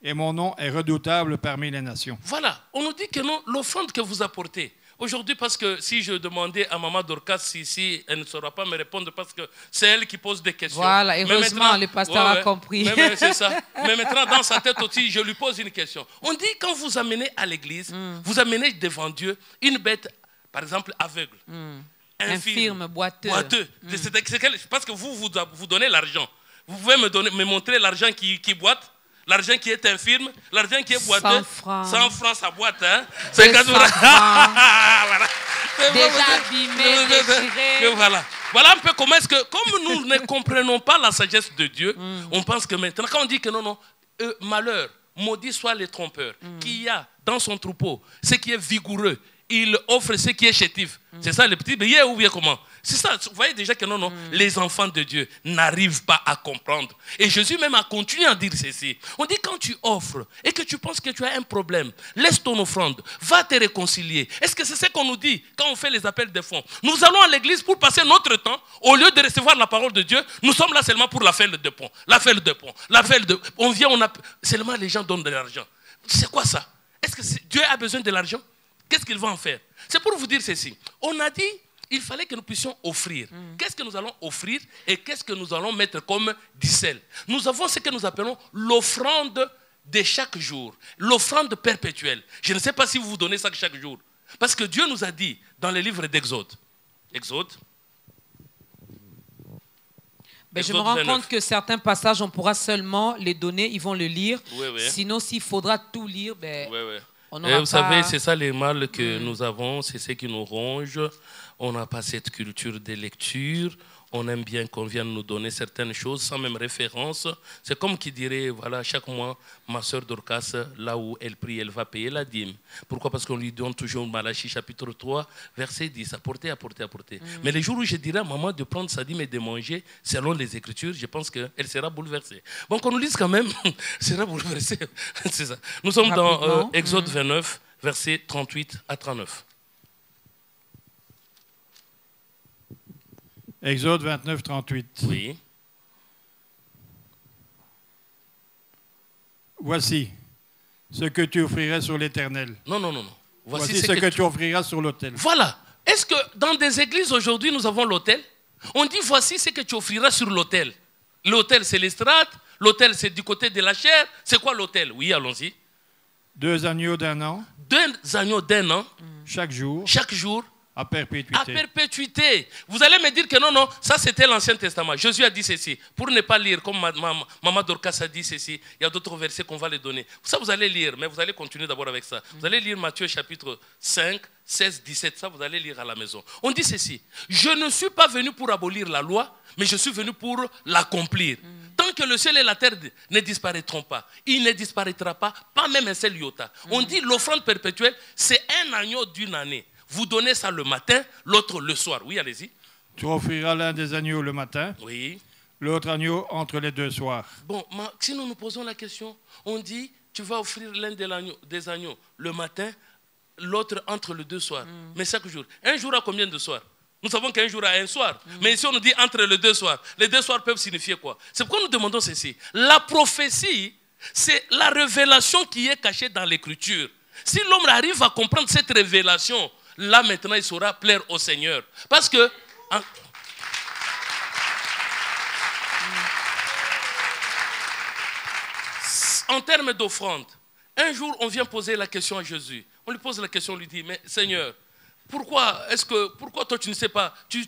et mon nom est redoutable parmi les nations. Voilà, on nous dit que non, l'offrande que vous apportez. Aujourd'hui, parce que si je demandais à Maman Dorcas si elle ne saura pas me répondre parce que c'est elle qui pose des questions. Voilà, heureusement, le pasteur a compris. C'est ça. Mais maintenant, dans sa tête aussi, je lui pose une question. On dit quand vous amenez à l'église, vous amenez devant Dieu une bête, par exemple, aveugle. Infirme, boiteux. Parce que vous donnez l'argent. Vous pouvez me montrer l'argent qui boite? L'argent qui est infirme, l'argent qui est boiteux. 100 francs. 100 francs, ça boite, hein? 50 francs. Voilà. Déjà abîmé, déchiré. Voilà un peu comment est-ce que, comme nous ne comprenons pas la sagesse de Dieu, on pense que maintenant, quand on dit que non, malheur, maudit soit les trompeurs, qui a dans son troupeau ce qui est vigoureux, il offre ce qui est chétif. C'est ça le petit billet ou bien comment? C'est ça, vous voyez déjà que non, les enfants de Dieu n'arrivent pas à comprendre. Et Jésus même a continué à dire ceci. On dit quand tu offres et que tu penses que tu as un problème, laisse ton offrande, va te réconcilier. Est-ce que c'est ce qu'on nous dit quand on fait les appels de fonds? Nous allons à l'église pour passer notre temps, au lieu de recevoir la parole de Dieu, nous sommes là seulement pour la fête de pont. On vient, seulement les gens donnent de l'argent. C'est quoi ça? Est-ce que Dieu a besoin de l'argent? Qu'est-ce qu'il va en faire? C'est pour vous dire ceci. On a dit il fallait que nous puissions offrir. Qu'est-ce que nous allons offrir et qu'est-ce que nous allons mettre comme dissel? Nous avons ce que nous appelons l'offrande de chaque jour, l'offrande perpétuelle. Je ne sais pas si vous vous donnez ça chaque jour. Parce que Dieu nous a dit dans les livres d'Exode. Exode. Ben, je me rends compte que certains passages, on pourra seulement les donner, ils vont le lire. Oui, oui. Sinon, s'il faudra tout lire, ben, Oui, oui. on Et n'aura vous pas... savez, c'est ça les mal que nous avons, c'est ce qui nous ronge. On n'a pas cette culture de lecture. On aime bien qu'on vienne nous donner certaines choses sans même référence. C'est comme qui dirait, voilà, chaque mois, ma sœur Dorcas, là où elle prie, elle va payer la dîme. Pourquoi? Parce qu'on lui donne toujours Malachie chapitre 3, verset 10, apporter, apporter, apporter. Mais les jours où je dirais à maman de prendre sa dîme et de manger, selon les Écritures, je pense qu'elle sera bouleversée. Bon, qu'on nous lise quand même, elle sera bouleversée. C'est ça. Nous sommes dans Exode 29, verset 38 à 39. Exode 29, 38. Oui. Voici ce que tu offriras sur l'Éternel. Non, non, non, non. Voici ce que tu offriras sur l'autel. Voilà. Est-ce que dans des églises aujourd'hui, nous avons l'autel? On dit voici ce que tu offriras sur l'autel. L'autel, c'est l'estrade. L'autel, c'est du côté de la chair. C'est quoi l'autel? Oui, allons-y. 2 agneaux d'1 an. 2 agneaux d'1 an. Chaque jour. Chaque jour. À perpétuité. À perpétuité. Vous allez me dire que non, non, ça c'était l'Ancien Testament. Jésus a dit ceci. Pour ne pas lire comme Maman Dorcas a dit ceci, il y a d'autres versets qu'on va les donner. Ça, vous allez lire, mais vous allez continuer d'abord avec ça. Vous allez lire Matthieu chapitre 5, 16, 17. Ça, vous allez lire à la maison. On dit ceci. Je ne suis pas venu pour abolir la loi, mais je suis venu pour l'accomplir. Tant que le ciel et la terre ne disparaîtront pas, il ne disparaîtra pas, pas même un seul iota. On dit l'offrande perpétuelle, c'est un agneau d'une année. Vous donnez ça le matin, l'autre le soir. Oui, allez-y. Tu offriras l'un des agneaux le matin, oui. L'autre agneau entre les 2 soirs. Bon, si nous nous posons la question, on dit, tu vas offrir l'un des agneaux le matin, l'autre entre les 2 soirs. Mais chaque jour. Un jour à combien de soirs? Nous savons qu'un jour a un soir. Mais ici, on nous dit entre les 2 soirs. Les 2 soirs peuvent signifier quoi? C'est pourquoi nous demandons ceci. La prophétie, c'est la révélation qui est cachée dans l'Écriture. Si l'homme arrive à comprendre cette révélation, là, maintenant, il saura plaire au Seigneur. Parce que... En termes d'offrande, un jour, on vient poser la question à Jésus. On lui pose la question, on lui dit, mais Seigneur, pourquoi toi, tu ne sais pas, tu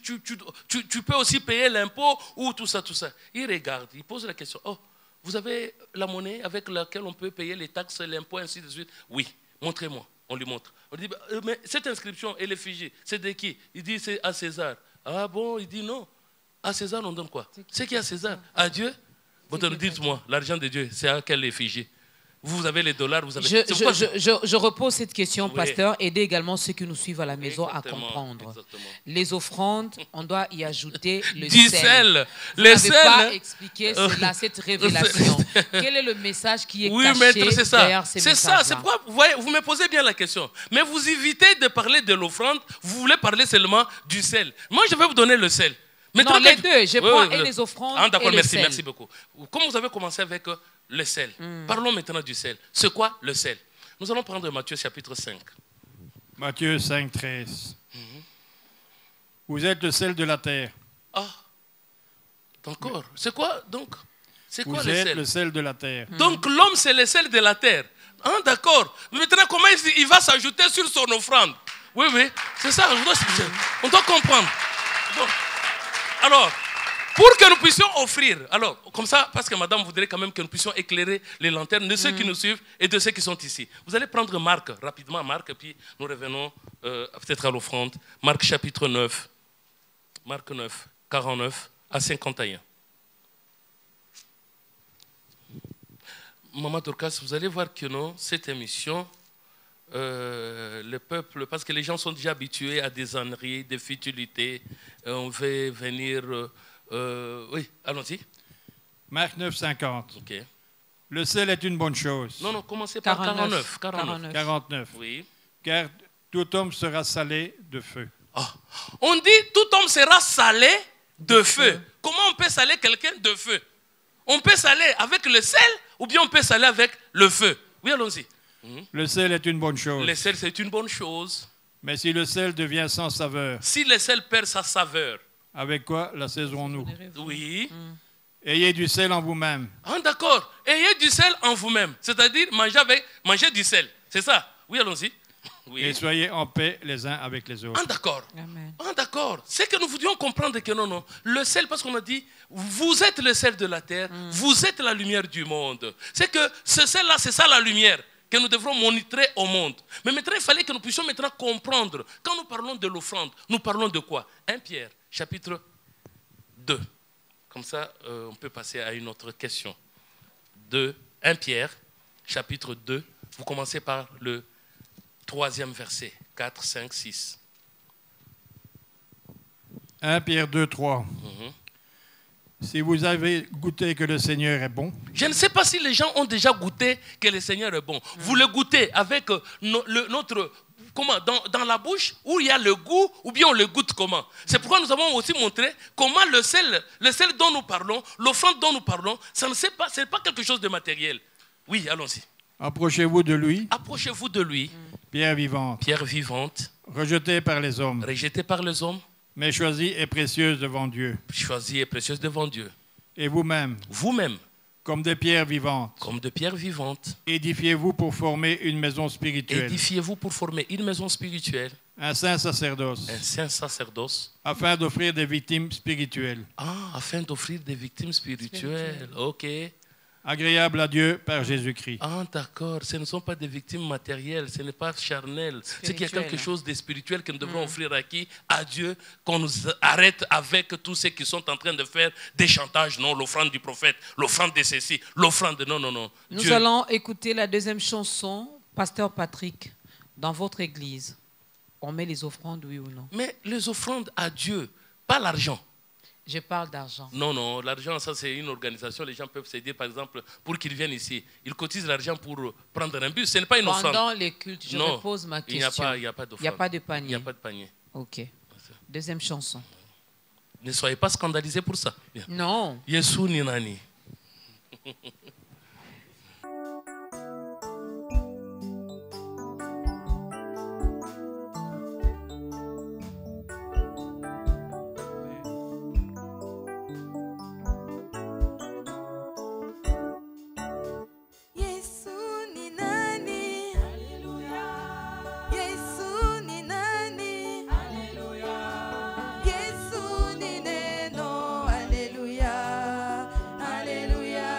peux aussi payer l'impôt ou tout ça, tout ça. Il regarde, il pose la question, oh, vous avez la monnaie avec laquelle on peut payer les taxes, l'impôt, ainsi de suite? Oui, montrez-moi. On lui montre. On lui dit, mais cette inscription, elle est figée. C'est de qui? Il dit, c'est à César. Ah bon? Il dit, non. À César, on donne quoi? C'est qui à César? À Dieu? Bon, dites-moi, l'argent de Dieu, c'est à quelle effigie? Vous avez les dollars, vous avez... Je repose cette question, oui. Pasteur. Aidez également ceux qui nous suivent à la maison exactement, à comprendre. Exactement. Les offrandes, on doit y ajouter le du sel. Vous n'avez sel. Pas expliqué cela, cette révélation. Quel est le message qui est caché maître, derrière ces messages-là? C'est ça, c'est pourquoi vous me posez bien la question. Mais vous évitez de parler de l'offrande, vous voulez parler seulement du sel. Moi, je vais vous donner le sel. Non, les deux, je prends et les offrandes d'accord, et le sel. Merci beaucoup. Comme vous avez commencé avec le sel, parlons maintenant du sel. C'est quoi le sel? Nous allons prendre Matthieu chapitre 5. Matthieu 5, 13. Vous êtes le sel de la terre. Ah, d'accord. C'est quoi donc? C'est quoi Vous le êtes sel? le sel de la terre. Donc l'homme, c'est le sel de la terre. Ah, d'accord. Maintenant, comment il va s'ajouter sur son offrande? Oui, oui, c'est ça. On doit comprendre. Bon. Alors, pour que nous puissions offrir, alors, comme ça, parce que madame voudrait quand même que nous puissions éclairer les lanternes de ceux qui nous suivent et de ceux qui sont ici. Vous allez prendre Marc, rapidement Marc, puis nous revenons peut-être à l'offrande. Marc chapitre 9. Marc 9, 49 à 51. Maman Dorcas, vous allez voir que non, cette émission, le peuple, parce que les gens sont déjà habitués à des âneries, des futilités, on veut venir... oui, allons-y. Marc 9, 50. Ok. Le sel est une bonne chose. Non, non, commencez par 49. 49. Oui. Car tout homme sera salé de feu. Oh. On dit tout homme sera salé de feu. Comment on peut saler quelqu'un de feu? On peut saler avec le sel ou bien on peut saler avec le feu? Oui, allons-y. Le sel est une bonne chose. Le sel, c'est une bonne chose. Mais si le sel devient sans saveur, Si le sel perd sa saveur, avec quoi l'assaisonnerons-nous? oui. Ayez du sel en vous-même. Ah, d'accord. Ayez du sel en vous-même. C'est-à-dire manger du sel. C'est ça? Oui, allons-y. Oui. Et soyez en paix les uns avec les autres. Ah, d'accord. Amen. Ah, d'accord. C'est que nous voulions comprendre que non. Le sel, parce qu'on a dit, vous êtes le sel de la terre, vous êtes la lumière du monde. C'est que ce sel-là, c'est ça la lumière que nous devrons monitrer au monde. Mais maintenant, il fallait que nous puissions maintenant comprendre. Quand nous parlons de l'offrande, nous parlons de quoi? 1 Pierre, chapitre 2. Comme ça, on peut passer à une autre question. 1 Pierre, chapitre 2. Vous commencez par le 3e verset. 4, 5, 6. 1 Pierre 2, 3. Si vous avez goûté que le Seigneur est bon, Je ne sais pas si les gens ont déjà goûté que le Seigneur est bon. Vous le goûtez avec notre... Comment? Dans la bouche, où il y a le goût, ou bien on le goûte comment? C'est pourquoi nous avons aussi montré comment le sel dont nous parlons, l'offrande dont nous parlons, ce n'est pas quelque chose de matériel. Oui, allons-y. approchez-vous de lui, Approchez-vous de lui, pierre vivante, pierre vivante, rejetée par les hommes, rejetée par les hommes, mais choisie et précieuse devant Dieu. choisie et précieuse devant Dieu. Et vous-même, Vous-même, comme des pierres vivantes, comme de pierres vivantes, édifiez-vous pour former une maison spirituelle, édifiez-vous pour former une maison spirituelle, un saint sacerdoce, un saint sacerdoce, afin d'offrir des victimes spirituelles, afin d'offrir des victimes spirituelles. Ok. agréables à Dieu par Jésus-Christ. Ah, d'accord. Ce ne sont pas des victimes matérielles, ce n'est pas charnel. C'est qu'il y a quelque chose de spirituel que nous devrons offrir à qui? À Dieu, qu'on nous arrête avec tous ceux qui sont en train de faire des chantages. Non, l'offrande du prophète, l'offrande de ceci, l'offrande de... Non. Nous Dieu. allons écouter la deuxième chanson, Pasteur Patrick, dans votre église. On met les offrandes, oui ou non? Mais les offrandes à Dieu, pas l'argent. Je parle d'argent. Non, l'argent, ça c'est une organisation. Les gens peuvent s'aider, par exemple, pour qu'ils viennent ici. Ils cotisent l'argent pour prendre un bus. Ce n'est pas une offrande. Pendant les cultes, je Non, repose ma il n'y a question. pas, il n'y a pas d'offrande. Il n'y a pas de panier. Il n'y a pas de panier. Ok. Deuxième chanson. Ne soyez pas scandalisés pour ça. Non. Yesu ni nani. Yesu ni nani? Yesu ni nani? Yesu ni neno. Haleluya. Haleluya.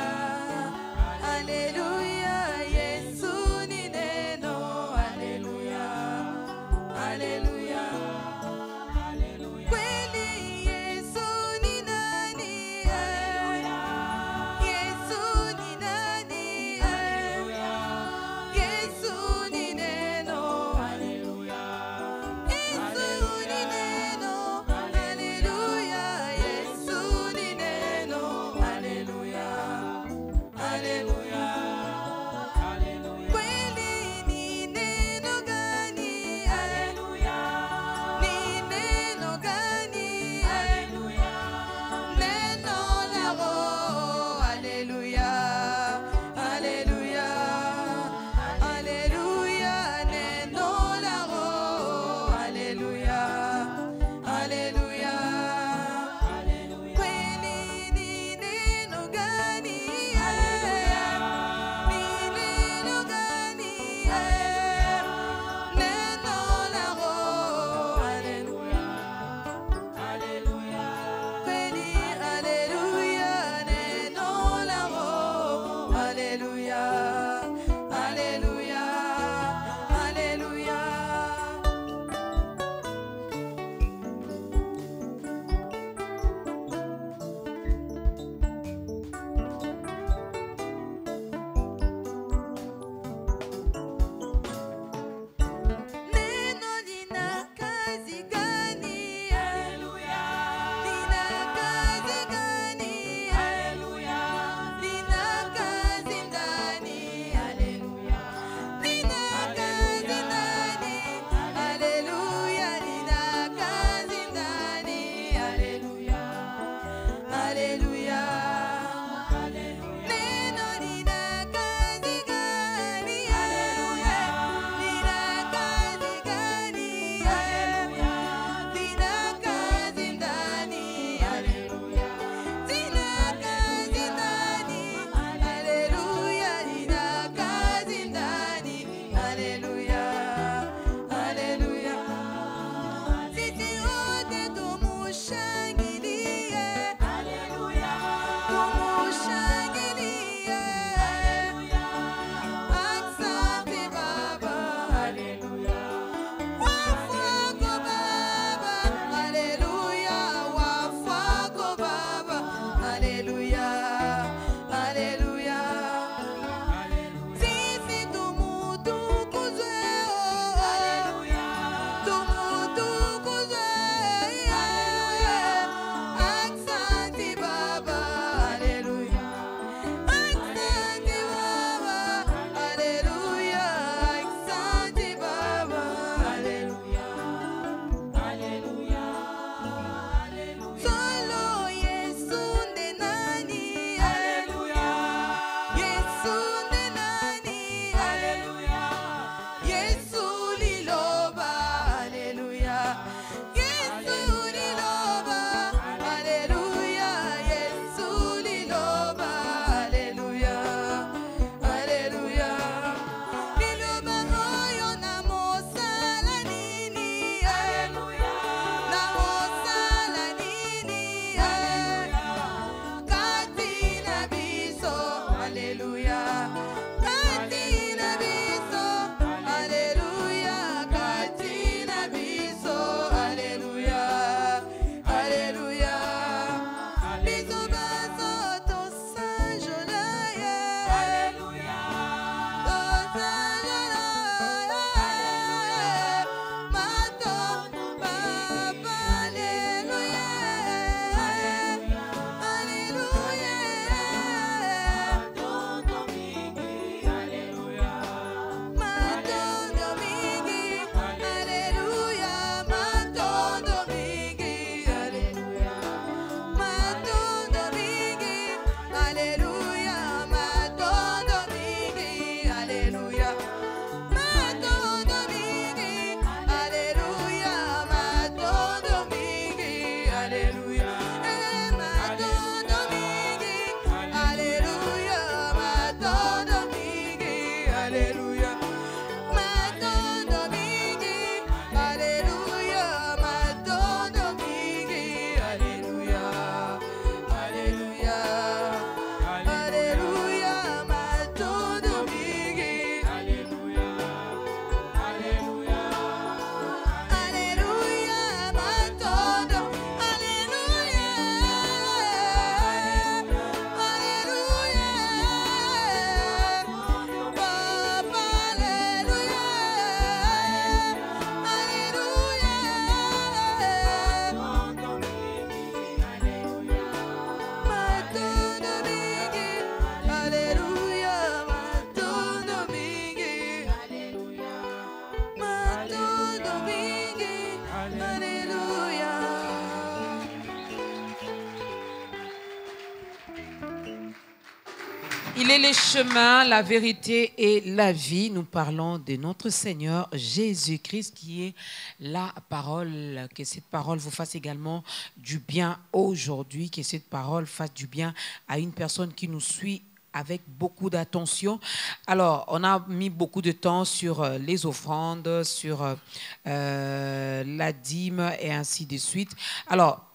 Il est le chemin, la vérité et la vie. Nous parlons de notre Seigneur Jésus-Christ qui est la parole. Que cette parole vous fasse également du bien aujourd'hui. Que cette parole fasse du bien à une personne qui nous suit avec beaucoup d'attention. Alors, on a mis beaucoup de temps sur les offrandes, sur la dîme et ainsi de suite. Alors,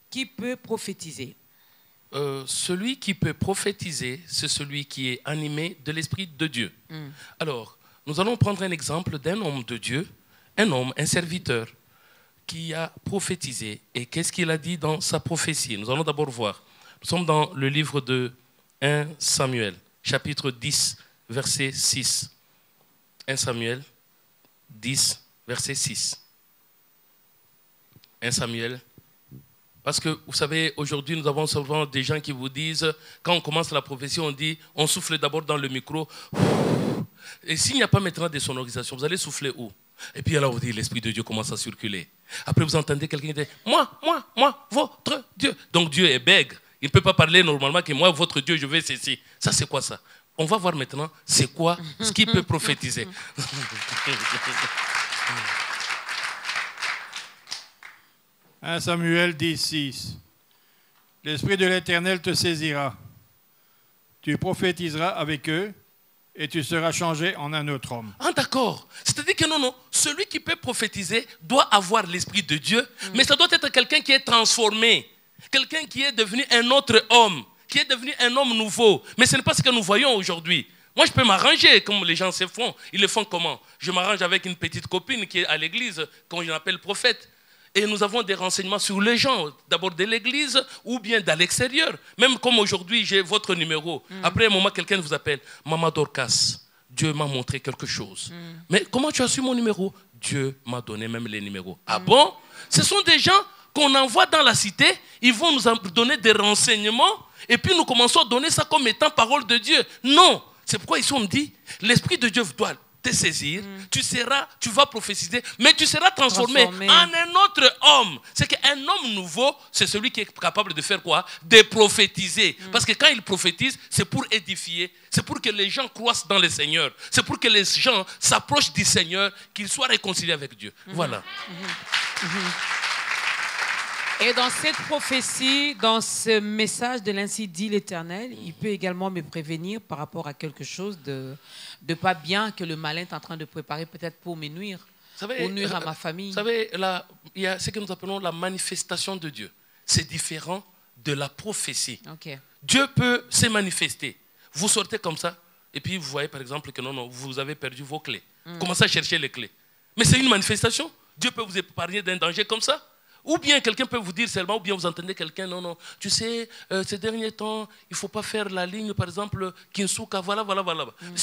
qui peut prophétiser? Celui qui peut prophétiser, c'est celui qui est animé de l'Esprit de Dieu. Alors, nous allons prendre un exemple d'un homme de Dieu, un homme, un serviteur, qui a prophétisé. Et qu'est-ce qu'il a dit dans sa prophétie? Nous allons d'abord voir. Nous sommes dans le livre de 1 Samuel, chapitre 10, verset 6. 1 Samuel 10, verset 6. 1 Samuel. Parce que, vous savez, aujourd'hui, nous avons souvent des gens qui vous disent, quand on commence la prophétie, on dit, on souffle d'abord dans le micro. Et s'il n'y a pas maintenant de sonorisation, vous allez souffler où? Et puis alors, vous dites, l'Esprit de Dieu commence à circuler. Après, vous entendez quelqu'un qui dit, moi, votre Dieu. Donc Dieu est bègue. Il ne peut pas parler normalement que moi, votre Dieu, je vais ceci. Ça, c'est quoi ça? On va voir maintenant, c'est quoi ce qui peut prophétiser. 1 Samuel 10, 6. L'Esprit de l'Éternel te saisira. Tu prophétiseras avec eux et tu seras changé en un autre homme. Ah, d'accord. C'est-à-dire que non, celui qui peut prophétiser doit avoir l'Esprit de Dieu, mais ça doit être quelqu'un qui est transformé, quelqu'un qui est devenu un autre homme, qui est devenu un homme nouveau. Mais ce n'est pas ce que nous voyons aujourd'hui. Moi, je peux m'arranger comme les gens se font. Ils le font comment? Je m'arrange avec une petite copine qui est à l'église, qu'on appelle prophète. Et nous avons des renseignements sur les gens, d'abord de l'église ou bien de l'extérieur. Même comme aujourd'hui, j'ai votre numéro. Après un moment, quelqu'un vous appelle. Maman Dorcas, Dieu m'a montré quelque chose. Mais comment tu as su mon numéro? Dieu m'a donné même les numéros. Ah bon? Ce sont des gens qu'on envoie dans la cité. Ils vont nous donner des renseignements. Et puis nous commençons à donner ça comme étant parole de Dieu. Non. C'est pourquoi ici on me dit, l'Esprit de Dieu doit te saisir, tu vas prophétiser, mais tu seras transformé en un autre homme. C'est qu'un homme nouveau, c'est celui qui est capable de faire quoi? De prophétiser. Parce que quand il prophétise, c'est pour édifier, c'est pour que les gens croissent dans le Seigneur, c'est pour que les gens s'approchent du Seigneur, qu'ils soient réconciliés avec Dieu. Voilà. Et dans cette prophétie, dans ce message de l'ainsi dit l'Éternel, il peut également me prévenir par rapport à quelque chose de pas bien que le malin est en train de préparer peut-être pour me nuire, pour nuire à ma famille. Vous savez, il y a ce que nous appelons la manifestation de Dieu. C'est différent de la prophétie. Okay. Dieu peut se manifester. Vous sortez comme ça, et puis vous voyez par exemple que non, vous avez perdu vos clés. Commencez à chercher les clés. Mais c'est une manifestation. Dieu peut vous épargner d'un danger comme ça. Ou bien quelqu'un peut vous dire seulement, ou bien vous entendez quelqu'un, non, tu sais, ces derniers temps, il ne faut pas faire la ligne, par exemple, Kinsuka, voilà.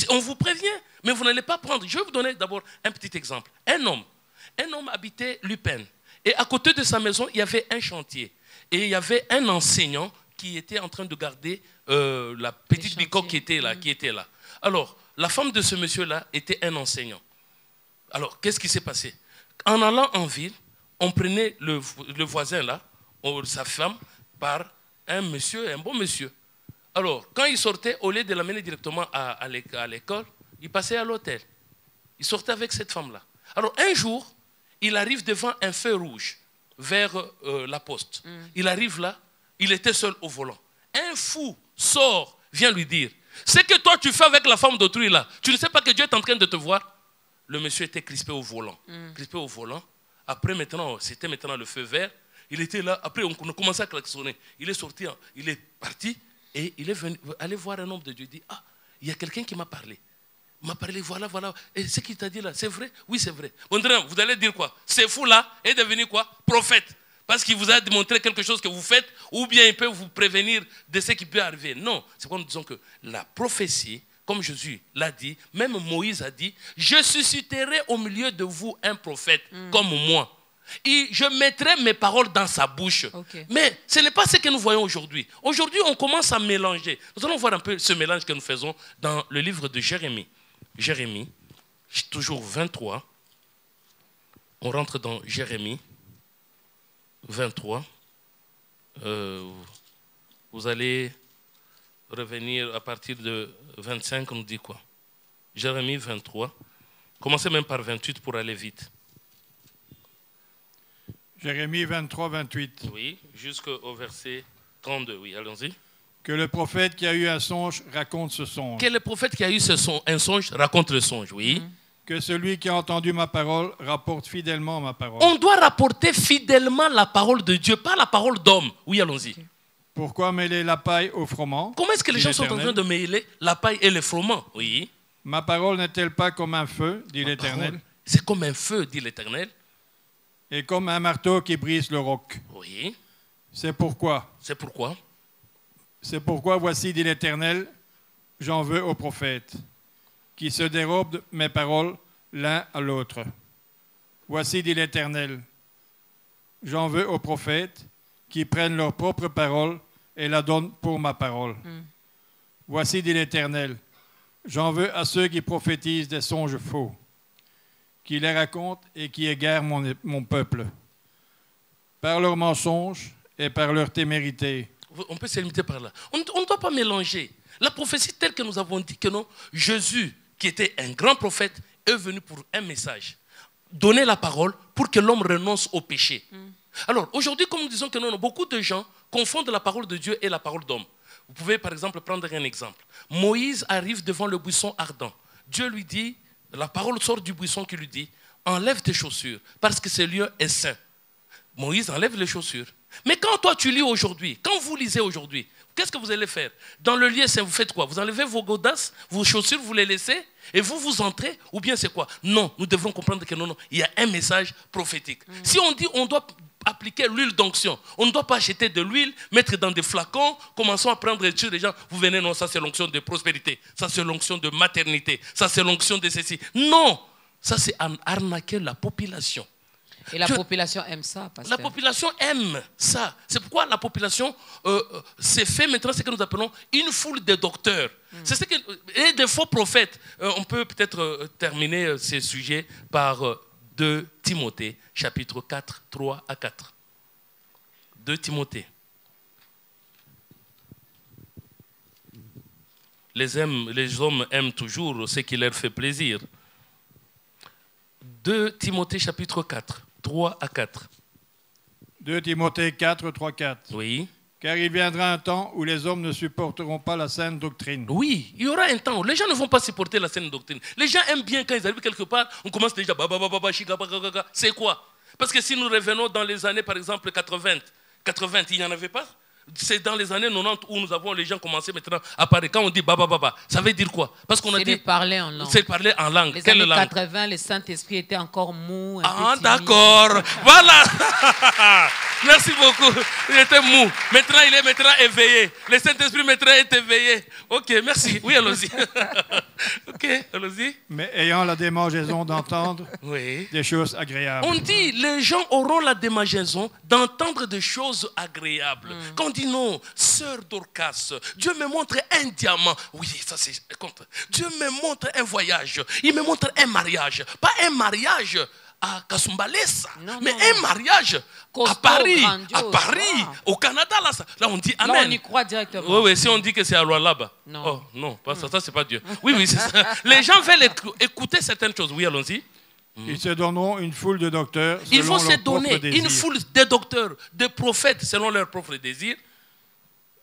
On vous prévient, mais vous n'allez pas prendre. Je vais vous donner d'abord un petit exemple. Un homme habitait Lupin. Et à côté de sa maison, il y avait un chantier. Et il y avait un enseignant qui était en train de garder la petite bicoque qui était là. Alors, la femme de ce monsieur-là était un enseignant. Alors, qu'est-ce qui s'est passé? En allant en ville, on prenait le voisin là, sa femme, par un bon monsieur. Alors, quand il sortait, au lieu de l'amener directement à l'école, il passait à l'hôtel. Il sortait avec cette femme-là. Alors, un jour, il arrive devant un feu rouge, vers la poste. Il arrive là, il était seul au volant. Un fou sort, vient lui dire, ce que toi tu fais avec la femme d'autrui là, tu ne sais pas que Dieu est en train de te voir? Le monsieur était crispé au volant. Après, c'était maintenant le feu vert. Il était là. Après, on a commencé à klaxonner. Il est sorti, il est parti et il est venu aller voir un homme de Dieu. Il dit, il y a quelqu'un qui m'a parlé. Il m'a parlé, voilà. Et ce qu'il t'a dit là, c'est vrai? Oui, c'est vrai. Vous allez dire quoi? Ce fou là est devenu quoi? Prophète. Parce qu'il vous a démontré quelque chose que vous faites, ou bien il peut vous prévenir de ce qui peut arriver. Non, c'est pourquoi nous disons que la prophétie, comme Jésus l'a dit, même Moïse a dit, je susciterai au milieu de vous un prophète comme moi. Et je mettrai mes paroles dans sa bouche. Okay. Mais ce n'est pas ce que nous voyons aujourd'hui. Aujourd'hui, on commence à mélanger. Nous allons voir un peu ce mélange que nous faisons dans le livre de Jérémie. Jérémie, toujours 23. On rentre dans Jérémie 23. Vous allez revenir à partir de 25, on nous dit quoi? Jérémie 23. Commencez même par 28 pour aller vite. Jérémie 23, 28. Oui, jusqu'au verset 32. Oui, allons-y. Que le prophète qui a eu un songe raconte ce songe. Que le prophète qui a eu un songe raconte le songe, oui. Que celui qui a entendu ma parole rapporte fidèlement ma parole. On doit rapporter fidèlement la parole de Dieu, pas la parole d'homme. Oui, allons-y. Pourquoi mêler la paille au froment? Comment est-ce que les dit gens sont en l'Éternel. train de mêler la paille et le froment? Oui. Ma parole n'est-elle pas comme un feu, dit Ma l'Éternel, parole, c'est comme un feu, dit l'Éternel. et comme un marteau qui brise le roc? Oui. C'est pourquoi, voici, dit l'Éternel, j'en veux aux prophètes, qui se dérobent mes paroles l'un à l'autre. Voici, dit l'Éternel, j'en veux aux prophètes, qui prennent leur propre parole et la donnent pour ma parole. Voici, dit l'Éternel, j'en veux à ceux qui prophétisent des songes faux, qui les racontent et qui égarent mon peuple, par leurs mensonges et par leur témérité. On peut se limiter par là. On ne doit pas mélanger. La prophétie telle que nous avons dit que non, Jésus, qui était un grand prophète, est venu pour un message. Donner la parole pour que l'homme renonce au péché. Alors, aujourd'hui, comme nous disons que non, beaucoup de gens confondent la parole de Dieu et la parole d'homme. Vous pouvez, par exemple, prendre un exemple. Moïse arrive devant le buisson ardent. Dieu lui dit, la parole sort du buisson qui lui dit, enlève tes chaussures, parce que ce lieu est saint. Moïse enlève les chaussures. Mais quand toi tu lis aujourd'hui, quand vous lisez aujourd'hui, qu'est-ce que vous allez faire? Dans le lieu saint, vous faites quoi? Vous enlevez vos godasses, vos chaussures, vous les laissez et vous entrez? Ou bien c'est quoi? Non, nous devons comprendre que non, il y a un message prophétique. Si on dit on doit appliquer l'huile d'onction, on ne doit pas acheter de l'huile, mettre dans des flacons, commençons à prendre et tuer les gens. Vous venez, non, ça c'est l'onction de prospérité, ça c'est l'onction de maternité, ça c'est l'onction de ceci. Non, ça c'est arnaquer la population. Et la population aime ça, pasteur. La population aime ça. C'est pourquoi la population s'est fait maintenant ce que nous appelons une foule de docteurs. C'est ce que, et des faux prophètes. On peut peut-être terminer ces sujets par 2 Timothée, chapitre 4, 3 à 4. 2 Timothée. Les hommes aiment toujours ce qui leur fait plaisir. 2 Timothée, chapitre 4. 3 à 4. 2 Timothée 4, 3, 4. Oui. Car il viendra un temps où les hommes ne supporteront pas la saine doctrine. Oui, il y aura un temps où les gens ne vont pas supporter la saine doctrine. Les gens aiment bien quand ils arrivent quelque part, on commence déjà c'est quoi? Parce que si nous revenons dans les années, par exemple, 80, il n'y en avait pas. C'est dans les années 90 où nous avons les gens commencé maintenant à parler. Quand on dit baba, ça veut dire quoi? Parce qu'on a dit. C'est de parler en langue. C'est parler en langue. Les Quelle années langue? 80, le Saint-Esprit était encore mou. Ah, d'accord. Voilà. Merci beaucoup. Il était mou. Maintenant, il est maintenant éveillé. Le Saint-Esprit maintenant est éveillé. Ok, merci. Oui, allons-y. Ok, allons-y. Mais ayant la démangeaison d'entendre des choses agréables. On dit, les gens auront la démangeaison d'entendre des choses agréables. Quand on dit non, sœur Dorcas, Dieu me montre un diamant. Oui, ça c'est compte. Dieu me montre un voyage. Il me montre un mariage. Pas un mariage à Kasumbalesa, mais un mariage à Paris, au Canada. Là, on dit amen. Là, on y croit directement. Oui, si on dit que c'est à là-bas. Non. Oh, non, pas ça, c'est pas Dieu. Oui, c'est ça. Les gens veulent écouter certaines choses. Oui, allons-y. Ils se donneront une foule de docteurs. Ils vont se donner une foule de docteurs, de prophètes selon leurs propres désirs.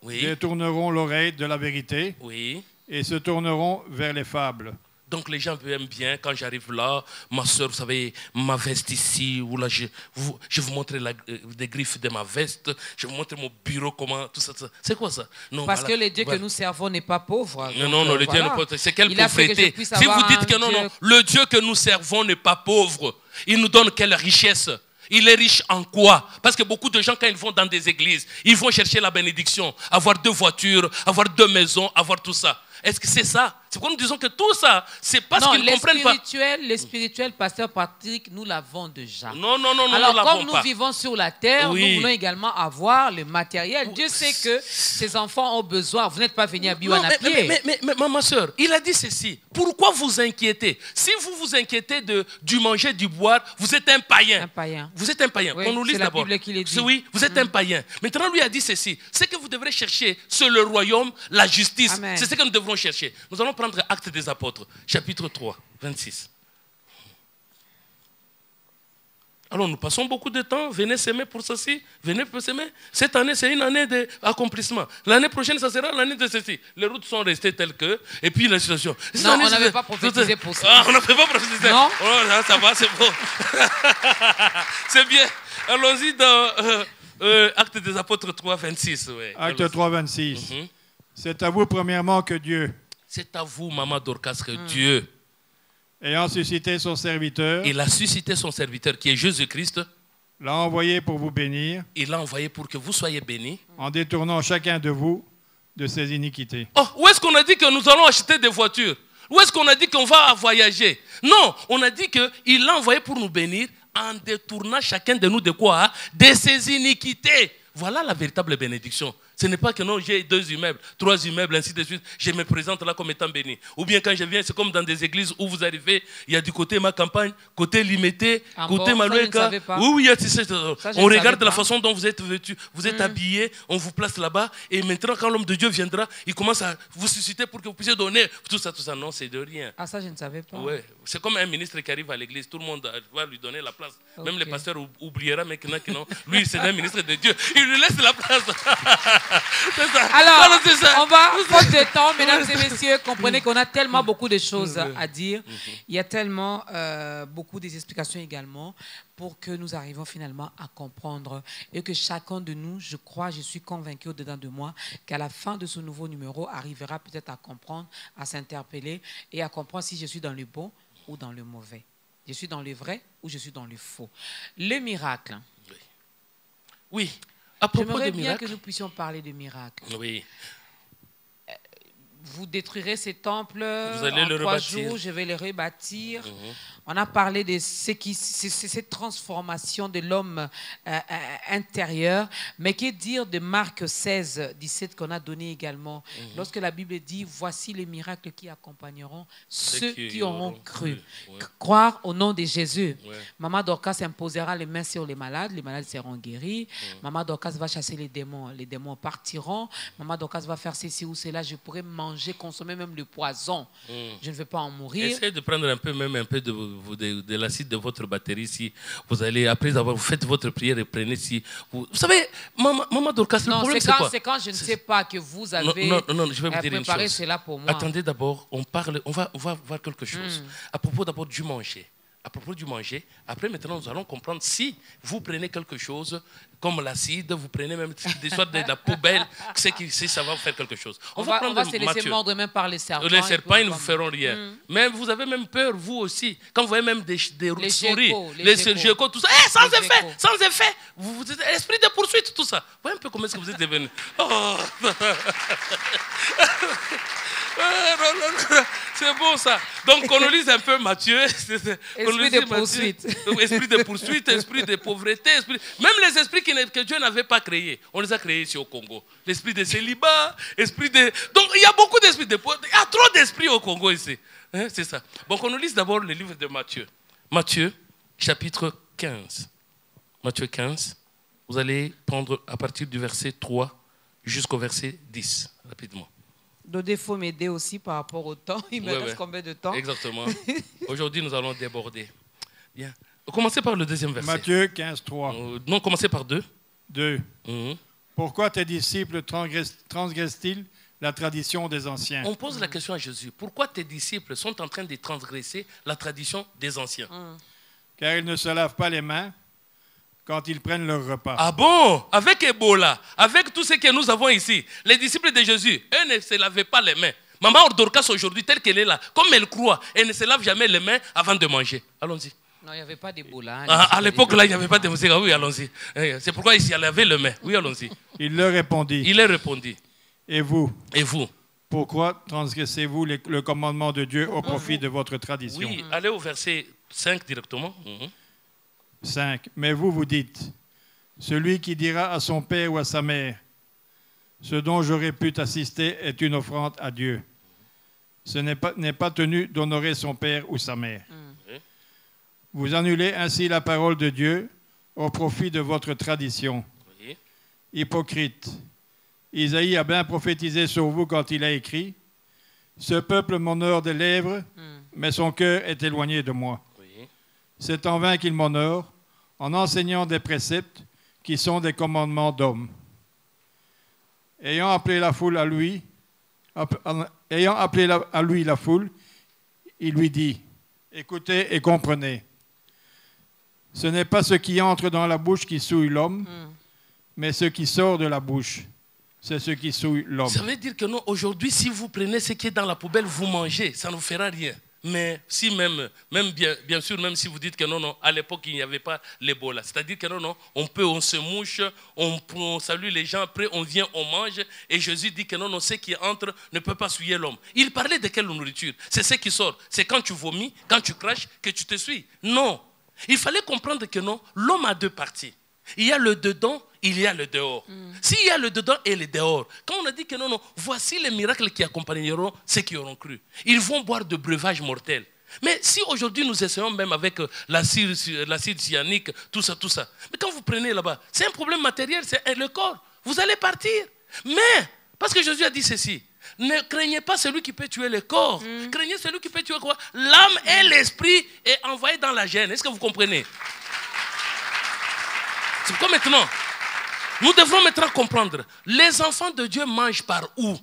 Oui. Détourneront l'oreille de la vérité. Oui. Et se tourneront vers les fables. Donc les gens aiment bien quand j'arrive là, ma soeur, vous savez, ma veste ici, ou là je vous montre les griffes de ma veste, je vous montre mon bureau, comment, tout ça. C'est quoi ça? Non, parce que le Dieu que nous servons n'est pas pauvre. Non, le Dieu n'est pas pauvre. C'est quelle pauvreté? Si vous dites que non, le Dieu que nous servons n'est pas pauvre, il nous donne quelle richesse? Il est riche en quoi? Parce que beaucoup de gens, quand ils vont dans des églises, ils vont chercher la bénédiction, avoir 2 voitures, avoir 2 maisons, avoir tout ça. Est-ce que c'est ça? C'est pourquoi nous disons que tout ça, c'est parce Non, qu'ils ne comprennent pas. les spirituels, pasteur Patrick, nous l'avons déjà. Non, Alors, nous l'avons comme nous pas. vivons sur la terre, Oui. nous voulons également avoir le matériel. Dieu sait que ces enfants ont besoin. Vous n'êtes pas venus à Biwan à pied. Mais ma soeur, il a dit ceci. Pourquoi vous inquiétez? Si vous vous inquiétez du manger, du boire, vous êtes un païen. Un païen. Vous êtes un païen. Oui, On nous lise c'est la d'abord. Bible qui le dit. Oui, vous êtes un païen. Maintenant, lui a dit ceci. C'est que vous devrez chercher sur le royaume, la justice. Amen. C'est ce que nous devrons chercher. Nous allons prendre Actes des Apôtres, chapitre 3, 26. Alors, nous passons beaucoup de temps. Venez s'aimer pour ceci. Venez pour s'aimer. Cette année, c'est une année d'accomplissement. L'année prochaine, ça sera l'année de ceci. Les routes sont restées telles que. Et puis, la situation. Non, on n'avait pas prophétisé pour ça. Ah, on n'avait pas prophétisé. Non. Oh, là, ça va, c'est bon. C'est bien. Allons-y dans Actes des Apôtres 3, 26. Ouais. Acte 3, 26. C'est à vous, premièrement, que Dieu, C'est à vous, Maman Dorcas, que Dieu, ayant suscité son serviteur, il a suscité son serviteur qui est Jésus-Christ. l'a envoyé pour vous bénir, Il l'a envoyé pour que vous soyez bénis. en détournant chacun de vous de ses iniquités. Oh, où est-ce qu'on a dit que nous allons acheter des voitures? Où est-ce qu'on a dit qu'on va voyager? Non, on a dit qu'il l'a envoyé pour nous bénir en détournant chacun de nous de quoi? De ses iniquités. Voilà la véritable bénédiction. Ce n'est pas que non, j'ai 2 immeubles, 3 immeubles, ainsi de suite. Je me présente là comme étant béni. Ou bien quand je viens, c'est comme dans des églises où vous arrivez, il y a du côté ma campagne, côté limité, côté Maloueka. Oui, il y a on regarde la façon dont vous êtes vêtus, vous êtes habillés, on vous place là-bas. Et maintenant, quand l'homme de Dieu viendra, il commence à vous susciter pour que vous puissiez donner tout ça. Non, c'est de rien. Ah, ça, je ne savais pas. Ouais. C'est comme un ministre qui arrive à l'église, tout le monde va lui donner la place. Même les pasteurs oubliera maintenant que non. Lui, c'est un ministre de Dieu. Il lui laisse la place. C'est ça. Alors, c'est ça. on va, faute de temps, mesdames et messieurs, comprenez qu'on a tellement beaucoup de choses à dire. Il y a tellement beaucoup des explications également pour que nous arrivions finalement à comprendre et que chacun de nous, je crois, je suis convaincu au-dedans de moi, qu'à la fin de ce nouveau numéro, arrivera peut-être à comprendre, à s'interpeller et à comprendre si je suis dans le bon ou dans le mauvais. Je suis dans le vrai ou je suis dans le faux. Le miracle. Oui. À propos J'aimerais de bien miracles. que nous puissions parler de miracle. Oui. Vous détruirez ces temples Vous allez en le 3 rebâtir. jours, je vais les rebâtir. On a parlé de cette transformation de l'homme intérieur. Mais que dire de Marc 16, 17 qu'on a donné également, lorsque la Bible dit, voici les miracles qui accompagneront ceux qui auront cru. Ouais. Croire au nom de Jésus. Ouais. Maman Dorcas imposera les mains sur les malades seront guéris. Maman Dorcas va chasser les démons partiront. Maman Dorcas va faire ceci ou cela, je pourrais manger, consommer même le poison. Je ne vais pas en mourir. Essayez de prendre un peu de l'acide de votre batterie si vous allez, après avoir vous faites votre prière et prenez si... Vous savez, Maman Dorcas, le Non, problème c'est c'est quoi? quand je ne sais pas que vous avez Non, je vais vous dire une préparé chose. cela pour moi. Attendez d'abord, on va voir quelque chose. À propos d'abord du manger. À propos du manger, après maintenant nous allons comprendre si vous prenez quelque chose comme l'acide, vous prenez même des sortes de la poubelle, c'est que si ça va vous faire quelque chose. On va se laisser Matthieu. mordre même par les serpents. Les serpents, ils ne vous feront rien. Mais vous avez même peur, vous aussi. Quand vous voyez même des souris, les geckos, tout ça, sans effet. Vous êtes esprit de poursuite, tout ça. Vous voyez un peu comment est-ce que vous êtes devenu. Oh. Non. C'est bon ça. Donc on lise un peu Matthieu. Esprit de poursuite. Esprit de poursuite, esprit de pauvreté, même les esprits que Dieu n'avait pas créés, on les a créés ici au Congo. L'esprit de célibat, esprit de... Donc il y a beaucoup d'esprits de pauvreté. Il y a trop d'esprits au Congo ici. Hein, c'est ça. Donc on lise d'abord le livre de Matthieu. Matthieu, chapitre 15. Matthieu 15. Vous allez prendre à partir du verset 3 jusqu'au verset 10, rapidement. Dodé, il faut m'aider aussi par rapport au temps. Il me reste combien de temps? Exactement. Aujourd'hui, nous allons déborder. Bien. Commencez par le deuxième verset. Matthieu 15, 3. Non, commencez par 2. 2. Pourquoi tes disciples transgressent-ils la tradition des anciens? On pose la question à Jésus. Pourquoi tes disciples sont en train de transgresser la tradition des anciens? Car ils ne se lavent pas les mains quand ils prennent leur repas. Ah bon? Avec Ebola, avec tout ce que nous avons ici, les disciples de Jésus, eux ne se lavaient pas les mains. Maman Dorcas aujourd'hui, telle qu'elle est là, comme elle croit, elle ne se lave jamais les mains avant de manger. Allons-y. Non, il n'y avait pas d'Ebola. À l'époque, là, il n'y avait pas de musique. Oui, allons-y. C'est pourquoi il s'y lavait les mains. Oui, allons-y. Il leur répondit. Il leur répondit. Et vous? Et vous? Pourquoi transgressez-vous le commandement de Dieu au profit de votre tradition? Oui, allez au verset 5 directement. 5. Mais vous, vous dites, celui qui dira à son père ou à sa mère, ce dont j'aurais pu t'assister est une offrande à Dieu. Ce n'est pas tenu d'honorer son père ou sa mère. Vous annulez ainsi la parole de Dieu au profit de votre tradition. Oui. Hypocrite. Isaïe a bien prophétisé sur vous quand il a écrit « Ce peuple m'honore des lèvres, mais son cœur est éloigné de moi. Oui. C'est en vain qu'il m'honore, en enseignant des préceptes qui sont des commandements d'hommes. » Ayant appelé la foule à lui, la foule, il lui dit « Écoutez et comprenez. Ce n'est pas ce qui entre dans la bouche qui souille l'homme, mais ce qui sort de la bouche. C'est ce qui souille l'homme. » Ça veut dire que non, aujourd'hui, si vous prenez ce qui est dans la poubelle, vous mangez, ça ne vous fera rien. Mais si même bien sûr, même si vous dites que non, à l'époque, il n'y avait pas l'Ebola. C'est-à-dire que non, on se mouche, on salue les gens, après on vient, on mange. Et Jésus dit que non, ce qui entre ne peut pas souiller l'homme. Il parlait de quelle nourriture? C'est ce qui sort. C'est quand tu vomis, quand tu craches, que tu te suis. Non. Il fallait comprendre que non, l'homme a deux parties. Il y a le dedans, il y a le dehors. S'il y a le dedans et le dehors, quand on a dit que non, voici les miracles qui accompagneront ceux qui auront cru. Ils vont boire de breuvages mortels. Mais si aujourd'hui nous essayons même avec l'acide cyanique, tout ça, mais quand vous prenez là-bas, c'est un problème matériel, c'est le corps. Vous allez partir. Mais, parce que Jésus a dit ceci, ne craignez pas celui qui peut tuer le corps. Craignez celui qui peut tuer quoi? L'âme et l'esprit est envoyé dans la gêne. Est-ce que vous comprenez? C'est pourquoi maintenant, nous devrons maintenant comprendre, les enfants de Dieu mangent par où?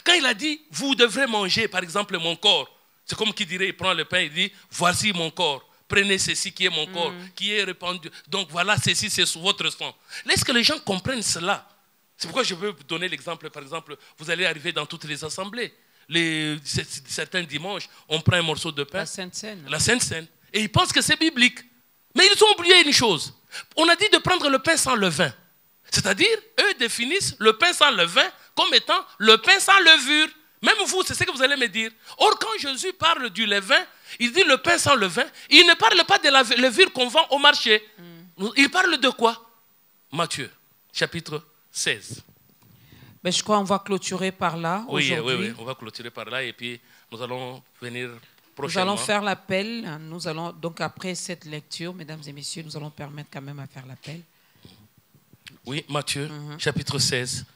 Quand il a dit, vous devrez manger, par exemple, mon corps, c'est comme qui dirait, il prend le pain, il dit, voici mon corps, prenez ceci qui est mon corps, qui est répandu. Donc voilà, ceci, c'est votre sang. Est-ce que les gens comprennent cela? C'est pourquoi je veux vous donner l'exemple, par exemple, vous allez arriver dans toutes les assemblées. Certains dimanches, on prend un morceau de pain. La Sainte Seine. La Sainte Seine. Et ils pensent que c'est biblique. Mais ils ont oublié une chose. On a dit de prendre le pain sans levain. C'est-à-dire, eux définissent le pain sans levain comme étant le pain sans levure. Même vous, c'est ce que vous allez me dire. Or, quand Jésus parle du levain, il dit le pain sans levain, il ne parle pas de la levure qu'on vend au marché. Il parle de quoi? Matthieu, chapitre 16. Mais je crois qu'on va clôturer par là aujourd'hui. Oui, on va clôturer par là et puis nous allons venir prochainement. Nous allons faire l'appel. Nous allons, donc après cette lecture, mesdames et messieurs, nous allons permettre quand même à faire l'appel. Oui, Matthieu, chapitre 16,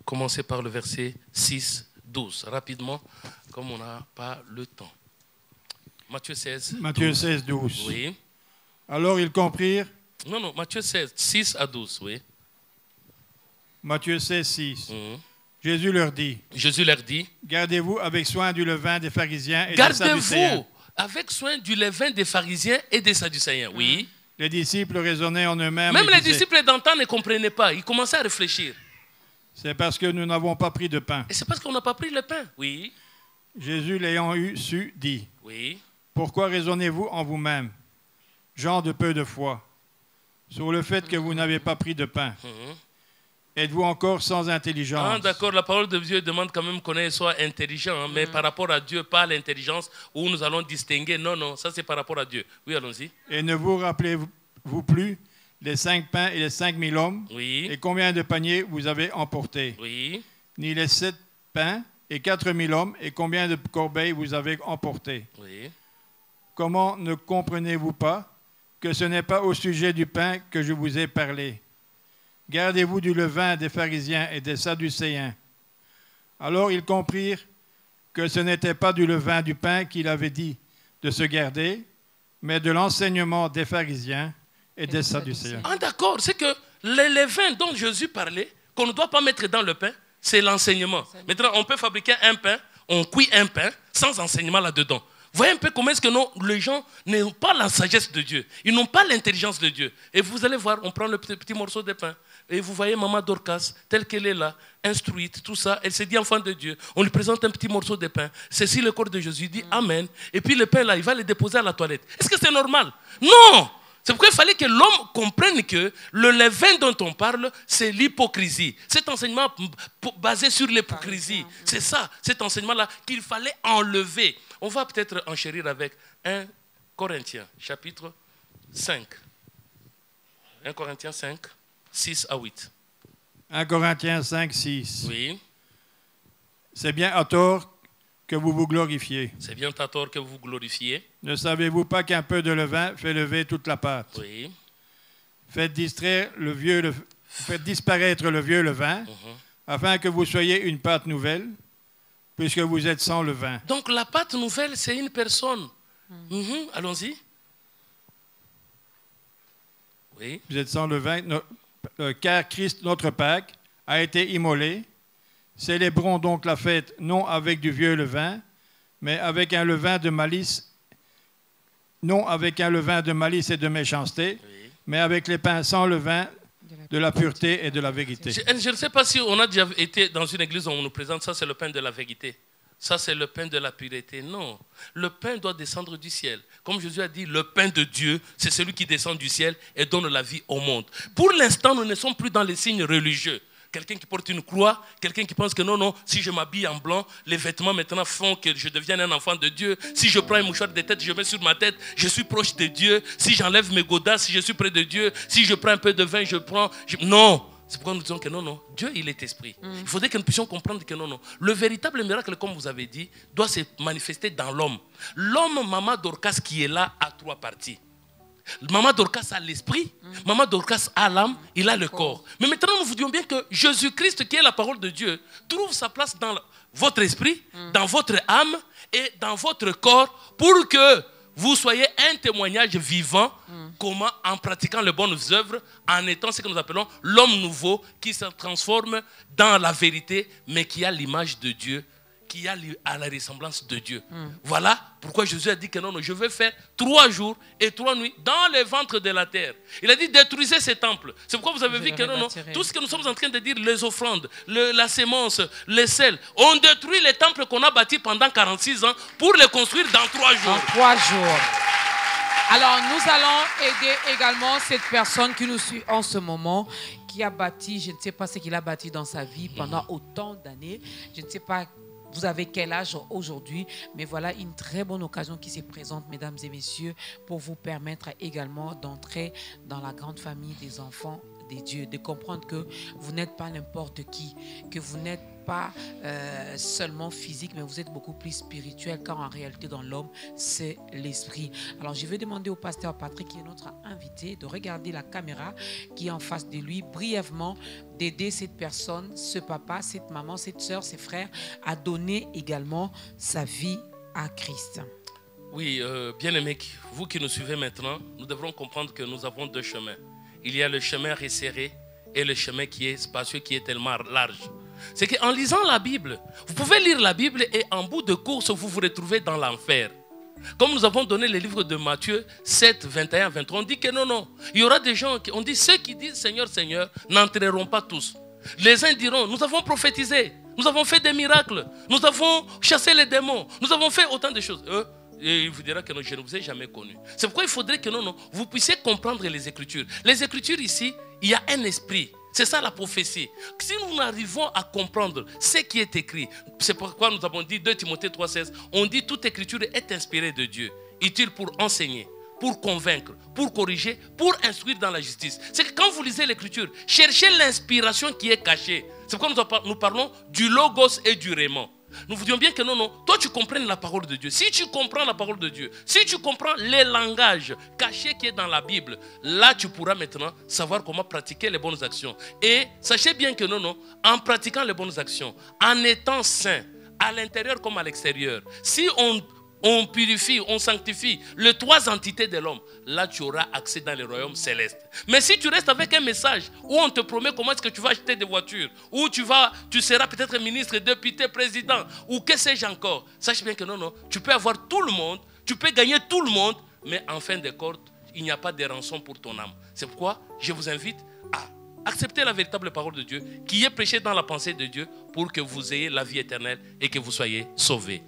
commencez par le verset 6, 12. Rapidement, comme on n'a pas le temps. Matthieu 16, Matthieu 12. 16, 12. Oui. Alors ils comprirent. Non, Matthieu 16, 6 à 12, oui. Matthieu 16, 6. Jésus leur dit. Jésus leur dit. Gardez-vous avec soin du levain des pharisiens et des sadducéens. Gardez-vous avec soin du levain des pharisiens et des sadducéens, oui. Les disciples raisonnaient en eux-mêmes. Même les disciples d'antan ne comprenaient pas. Ils commençaient à réfléchir. C'est parce que nous n'avons pas pris de pain. Et c'est parce qu'on n'a pas pris le pain. Oui. Jésus, l'ayant su, dit. Oui. Pourquoi raisonnez-vous en vous-même, gens de peu de foi, sur le fait que vous n'avez pas pris de pain? Êtes-vous encore sans intelligence? Ah, d'accord, la parole de Dieu demande quand même qu'on soit intelligent, mais par rapport à Dieu, pas l'intelligence où nous allons distinguer. Non, ça c'est par rapport à Dieu. Oui, allons-y. Et ne vous rappelez-vous plus les 5 pains et les 5 000 hommes? Oui. Et combien de paniers vous avez emportés? Oui. Ni les 7 pains et 4 000 hommes, et combien de corbeilles vous avez emportés? Oui. Comment ne comprenez-vous pas que ce n'est pas au sujet du pain que je vous ai parlé? Gardez-vous du levain des pharisiens et des sadducéens. Alors ils comprirent que ce n'était pas du levain du pain qu'il avait dit de se garder, mais de l'enseignement des pharisiens et des sadducéens. Ah d'accord, c'est que le levain dont Jésus parlait, qu'on ne doit pas mettre dans le pain, c'est l'enseignement. Maintenant, on peut fabriquer un pain, on cuit un pain sans enseignement là-dedans. Vous voyez un peu comment est-ce que les gens n'ont pas la sagesse de Dieu. Ils n'ont pas l'intelligence de Dieu. Et vous allez voir, on prend le petit morceau de pain. Et vous voyez maman Dorcas, telle qu'elle est là, instruite, tout ça. Elle s'est dit enfant de Dieu. On lui présente un petit morceau de pain. Ceci le corps de Jésus. Il dit Amen. Et puis le pain là, il va le déposer à la toilette. Est-ce que c'est normal? Non! C'est pourquoi il fallait que l'homme comprenne que le levain dont on parle, c'est l'hypocrisie. Cet enseignement basé sur l'hypocrisie, c'est ça, cet enseignement-là qu'il fallait enlever. On va peut-être enchérir avec 1 Corinthiens, chapitre 5. 1 Corinthiens 5, 6 à 8. 1 Corinthiens 5, 6. Oui. C'est bien à tort que vous vous glorifiez. C'est bien à tort que vous vous glorifiez. Ne savez-vous pas qu'un peu de levain fait lever toute la pâte? Oui. Faites disparaître le vieux levain, afin que vous soyez une pâte nouvelle, puisque vous êtes sans levain. Donc la pâte nouvelle, c'est une personne. Allons-y. Oui. Vous êtes sans levain, car Christ, notre Pâque, a été immolé. Célébrons donc la fête non avec du vieux levain, mais avec un levain de malice, non avec un levain de malice et de méchanceté, mais avec les pains sans levain de la pureté et de la vérité. Je ne sais pas si on a déjà été dans une église où on nous présente ça, c'est le pain de la vérité. Ça, c'est le pain de la pureté. Non, le pain doit descendre du ciel. Comme Jésus a dit, le pain de Dieu, c'est celui qui descend du ciel et donne la vie au monde. Pour l'instant, nous ne sommes plus dans les signes religieux. Quelqu'un qui porte une croix, quelqu'un qui pense que non, si je m'habille en blanc, les vêtements maintenant font que je devienne un enfant de Dieu. Si je prends un mouchoir de tête, je mets sur ma tête, je suis proche de Dieu. Si j'enlève mes godasses, je suis près de Dieu. Si je prends un peu de vin, Non, c'est pourquoi nous disons que non, Dieu, il est esprit. Il faudrait que nous puissions comprendre que non. Le véritable miracle, comme vous avez dit, doit se manifester dans l'homme. L'homme, Maman Dorcas, qui est là, a 3 parties. Maman Dorcas a l'esprit, Maman Dorcas a l'âme, il a le corps. Mais maintenant, nous vous disons bien que Jésus-Christ, qui est la parole de Dieu, trouve sa place dans votre esprit, dans votre âme et dans votre corps pour que vous soyez un témoignage vivant, comment en pratiquant les bonnes œuvres, en étant ce que nous appelons l'homme nouveau qui se transforme dans la vérité, mais qui a l'image de Dieu, qui a à la ressemblance de Dieu. Voilà pourquoi Jésus a dit que non, je vais faire 3 jours et 3 nuits dans les ventres de la terre. Il a dit détruisez ces temples. C'est pourquoi vous avez vu que non, tout ce que nous sommes en train de dire, les offrandes, la sémence, les sels, on détruit les temples qu'on a bâtis pendant 46 ans pour les construire dans 3 jours. En 3 jours. Alors nous allons aider également cette personne qui nous suit en ce moment, qui a bâti, je ne sais pas ce qu'il a bâti dans sa vie pendant autant d'années. Je ne sais pas vous avez quel âge aujourd'hui, mais voilà une très bonne occasion qui se présente, mesdames et messieurs, pour vous permettre également d'entrer dans la grande famille des enfants des dieux, de comprendre que vous n'êtes pas n'importe qui, que vous n'êtes pas seulement physique, mais vous êtes beaucoup plus spirituel, car en réalité dans l'homme, c'est l'esprit. Alors je vais demander au pasteur Patrick, qui est notre invité, de regarder la caméra qui est en face de lui, brièvement d'aider cette personne, ce papa, cette maman, cette soeur, ses frères, à donner également sa vie à Christ. Oui, bien-aimés, vous qui nous suivez maintenant, nous devrons comprendre que nous avons 2 chemins. Il y a le chemin resserré et le chemin qui est spacieux, qui est tellement large. C'est qu'en lisant la Bible, vous pouvez lire la Bible et en bout de course, vous vous retrouvez dans l'enfer. Comme nous avons donné le livre de Matthieu 7, 21, 23, on dit que non. Il y aura des gens, on dit ceux qui disent Seigneur, Seigneur, n'entreront pas tous. Les uns diront, nous avons prophétisé, nous avons fait des miracles, nous avons chassé les démons, nous avons fait autant de choses. Et il vous dira que non, je ne vous ai jamais connu. C'est pourquoi il faudrait que vous puissiez comprendre les Écritures. Les Écritures ici, il y a un esprit. C'est ça la prophétie. Si nous arrivons à comprendre ce qui est écrit, c'est pourquoi nous avons dit 2 Timothée 3,16, on dit toute Écriture est inspirée de Dieu, utile pour enseigner, pour convaincre, pour corriger, pour instruire dans la justice. C'est que quand vous lisez l'Écriture, cherchez l'inspiration qui est cachée. C'est pourquoi nous parlons du logos et du réman. Nous vous disons bien que toi tu comprennes la parole de Dieu. Si tu comprends la parole de Dieu, si tu comprends les langages cachés qui est dans la Bible, là tu pourras maintenant savoir comment pratiquer les bonnes actions. Et sachez bien que en pratiquant les bonnes actions, en étant saint, à l'intérieur comme à l'extérieur, si on purifie, on sanctifie les 3 entités de l'homme, là tu auras accès dans le royaume céleste. Mais si tu restes avec un message où on te promet comment est-ce que tu vas acheter des voitures, où tu seras peut-être ministre, député, président, ou que sais-je encore, sache bien que tu peux avoir tout le monde, tu peux gagner tout le monde, mais en fin de compte, il n'y a pas de rançon pour ton âme. C'est pourquoi je vous invite à accepter la véritable parole de Dieu, qui est prêchée dans la pensée de Dieu, pour que vous ayez la vie éternelle et que vous soyez sauvés.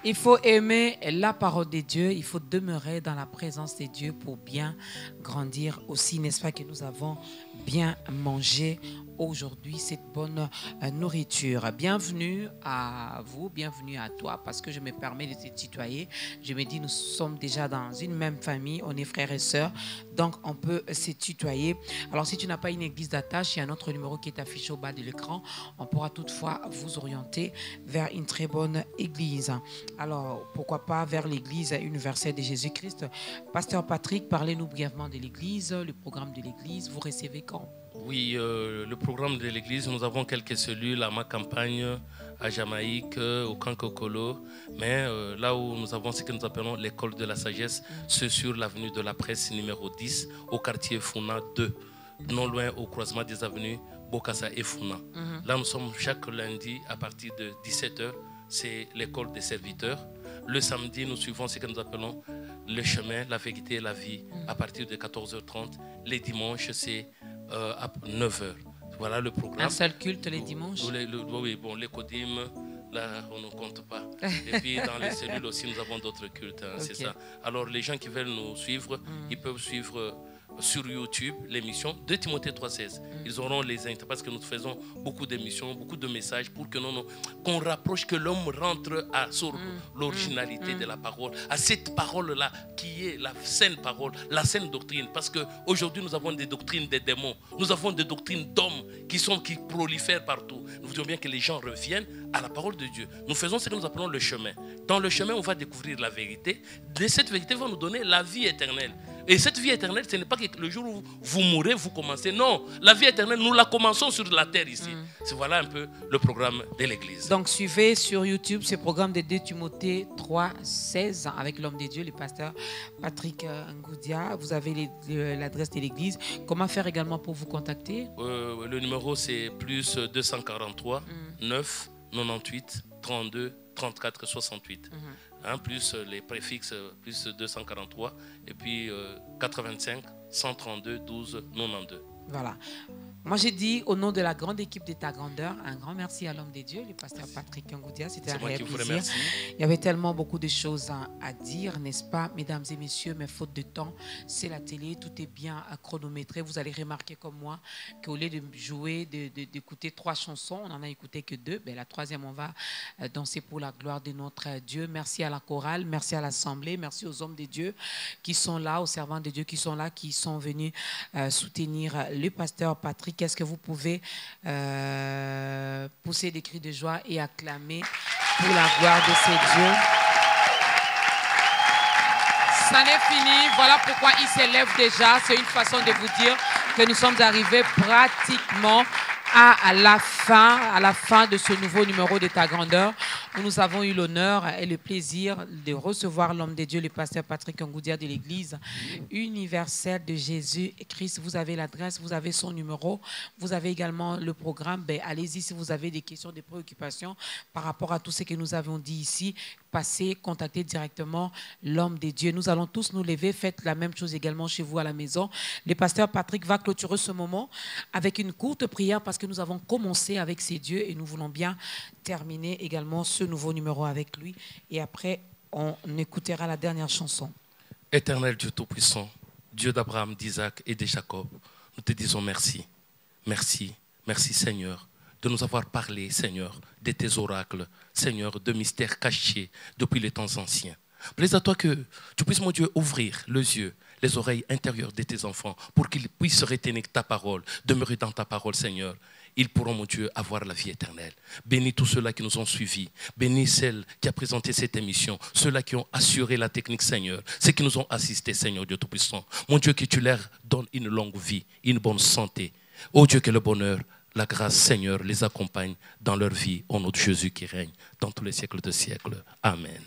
Il faut aimer la parole de Dieu, il faut demeurer dans la présence de Dieu pour bien grandir aussi, n'est-ce pas que nous avons bien mangé aujourd'hui cette bonne nourriture. Bienvenue à vous, bienvenue à toi, parce que je me permets de te tutoyer. Je me dis, nous sommes déjà dans une même famille, on est frères et sœurs, donc on peut se tutoyer. Alors si tu n'as pas une église d'attache, il y a un autre numéro qui est affiché au bas de l'écran. On pourra toutefois vous orienter vers une très bonne église. Alors pourquoi pas vers l'église universelle de Jésus-Christ. Pasteur Patrick, parlez-nous brièvement de l'église, le programme de l'église, vous recevez quand? Oui, le programme de l'église, nous avons quelques cellules à ma campagne, à Jamaïque, au Kankokolo. Mais là où nous avons ce que nous appelons l'école de la sagesse, c'est sur l'avenue de la Presse numéro 10, au quartier Founa 2, non loin au croisement des avenues Bokassa et Founa. Là, nous sommes chaque lundi à partir de 17h, c'est l'école des serviteurs. Le samedi, nous suivons ce que nous appelons le chemin, la vérité et la vie, à partir de 14h30. Les dimanches, c'est à 9h. Voilà le programme. Un seul culte les dimanches? Oui, bon, les codymes, là, on ne compte pas. Et puis, dans les cellules aussi, nous avons d'autres cultes. Hein, okay. C'est ça. Alors, les gens qui veulent nous suivre, ils peuvent suivre sur YouTube l'émission de Timothée 3,16. Ils auront les invités parce que nous faisons beaucoup d'émissions, beaucoup de messages pour que qu'on rapproche, que l'homme rentre sur l'originalité de la parole, à cette parole-là qui est la saine parole, la saine doctrine. Parce qu'aujourd'hui, nous avons des doctrines des démons, nous avons des doctrines d'hommes qui prolifèrent partout. Nous voudrions bien que les gens reviennent à la parole de Dieu. Nous faisons ce que nous appelons le chemin. Dans le chemin, on va découvrir la vérité. De cette vérité va nous donner la vie éternelle. Et cette vie éternelle, ce n'est pas que le jour où vous mourrez, vous commencez. Non, la vie éternelle, nous la commençons sur la terre ici. C'est voilà un peu le programme de l'église. Donc suivez sur YouTube ce programme de 2 Timothée 3,16 avec l'homme de Dieu, le pasteur Patrick Ngoudia. Vous avez l'adresse de l'église. Comment faire également pour vous contacter? Le numéro c'est plus 243 9 98 32 34 68. Plus les préfixes, plus 243, et puis 85 132 12 92. Voilà. Moi, j'ai dit au nom de la grande équipe de ta grandeur, un grand merci à l'homme de Dieu, le pasteur Patrick Ngoudia. C'était un réel plaisir. Il y avait tellement beaucoup de choses à dire, n'est-ce pas, mesdames et messieurs, mais faute de temps, c'est la télé, tout est bien chronométré. Vous allez remarquer comme moi qu'au lieu de jouer, d'écouter 3 chansons, on n'en a écouté que 2. Ben, la 3e, on va danser pour la gloire de notre Dieu. Merci à la chorale, merci à l'assemblée, merci aux hommes de Dieu qui sont là, aux servants de Dieu qui sont là, qui sont venus soutenir le pasteur Patrick. Est-ce que vous pouvez pousser des cris de joie et acclamer pour la gloire de ces dieux? Ça n'est fini. Voilà pourquoi il s'élève déjà. C'est une façon de vous dire que nous sommes arrivés pratiquement à la fin de ce nouveau numéro de ta grandeur, où nous avons eu l'honneur et le plaisir de recevoir l'homme de Dieu, le pasteur Patrick Ngoudia de l'église universelle de Jésus-Christ. Vous avez l'adresse, vous avez son numéro, vous avez également le programme. Ben, allez-y si vous avez des questions, des préoccupations par rapport à tout ce que nous avons dit ici. Passez, contactez directement l'homme de Dieu. Nous allons tous nous lever. Faites la même chose également chez vous à la maison. Le pasteur Patrick va clôturer ce moment avec une courte prière parce que nous avons commencé avec ces dieux et nous voulons bien terminer également ce nouveau numéro avec lui. Et après, on écoutera la dernière chanson. Éternel Dieu Tout-Puissant, Dieu d'Abraham, d'Isaac et de Jacob, nous te disons merci. Merci, merci Seigneur, de nous avoir parlé, Seigneur, de tes oracles, Seigneur, de mystères cachés depuis les temps anciens. Plaise à toi que tu puisses, mon Dieu, ouvrir les yeux, les oreilles intérieures de tes enfants pour qu'ils puissent retenir ta parole, demeurer dans ta parole, Seigneur. Ils pourront, mon Dieu, avoir la vie éternelle. Bénis tous ceux-là qui nous ont suivis. Bénis celle qui a présenté cette émission, ceux-là qui ont assuré la technique, Seigneur, ceux qui nous ont assistés, Seigneur Dieu Tout-Puissant. Mon Dieu, que tu leur donnes une longue vie, une bonne santé. Oh Dieu, que le bonheur, la grâce, Seigneur, les accompagne dans leur vie, au nom de Jésus qui règne dans tous les siècles de siècles. Amen.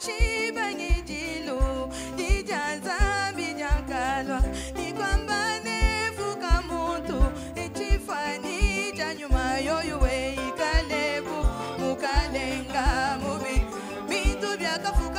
Chibangijilo, dijanza bijankalwa, nikwambane fuka akavuka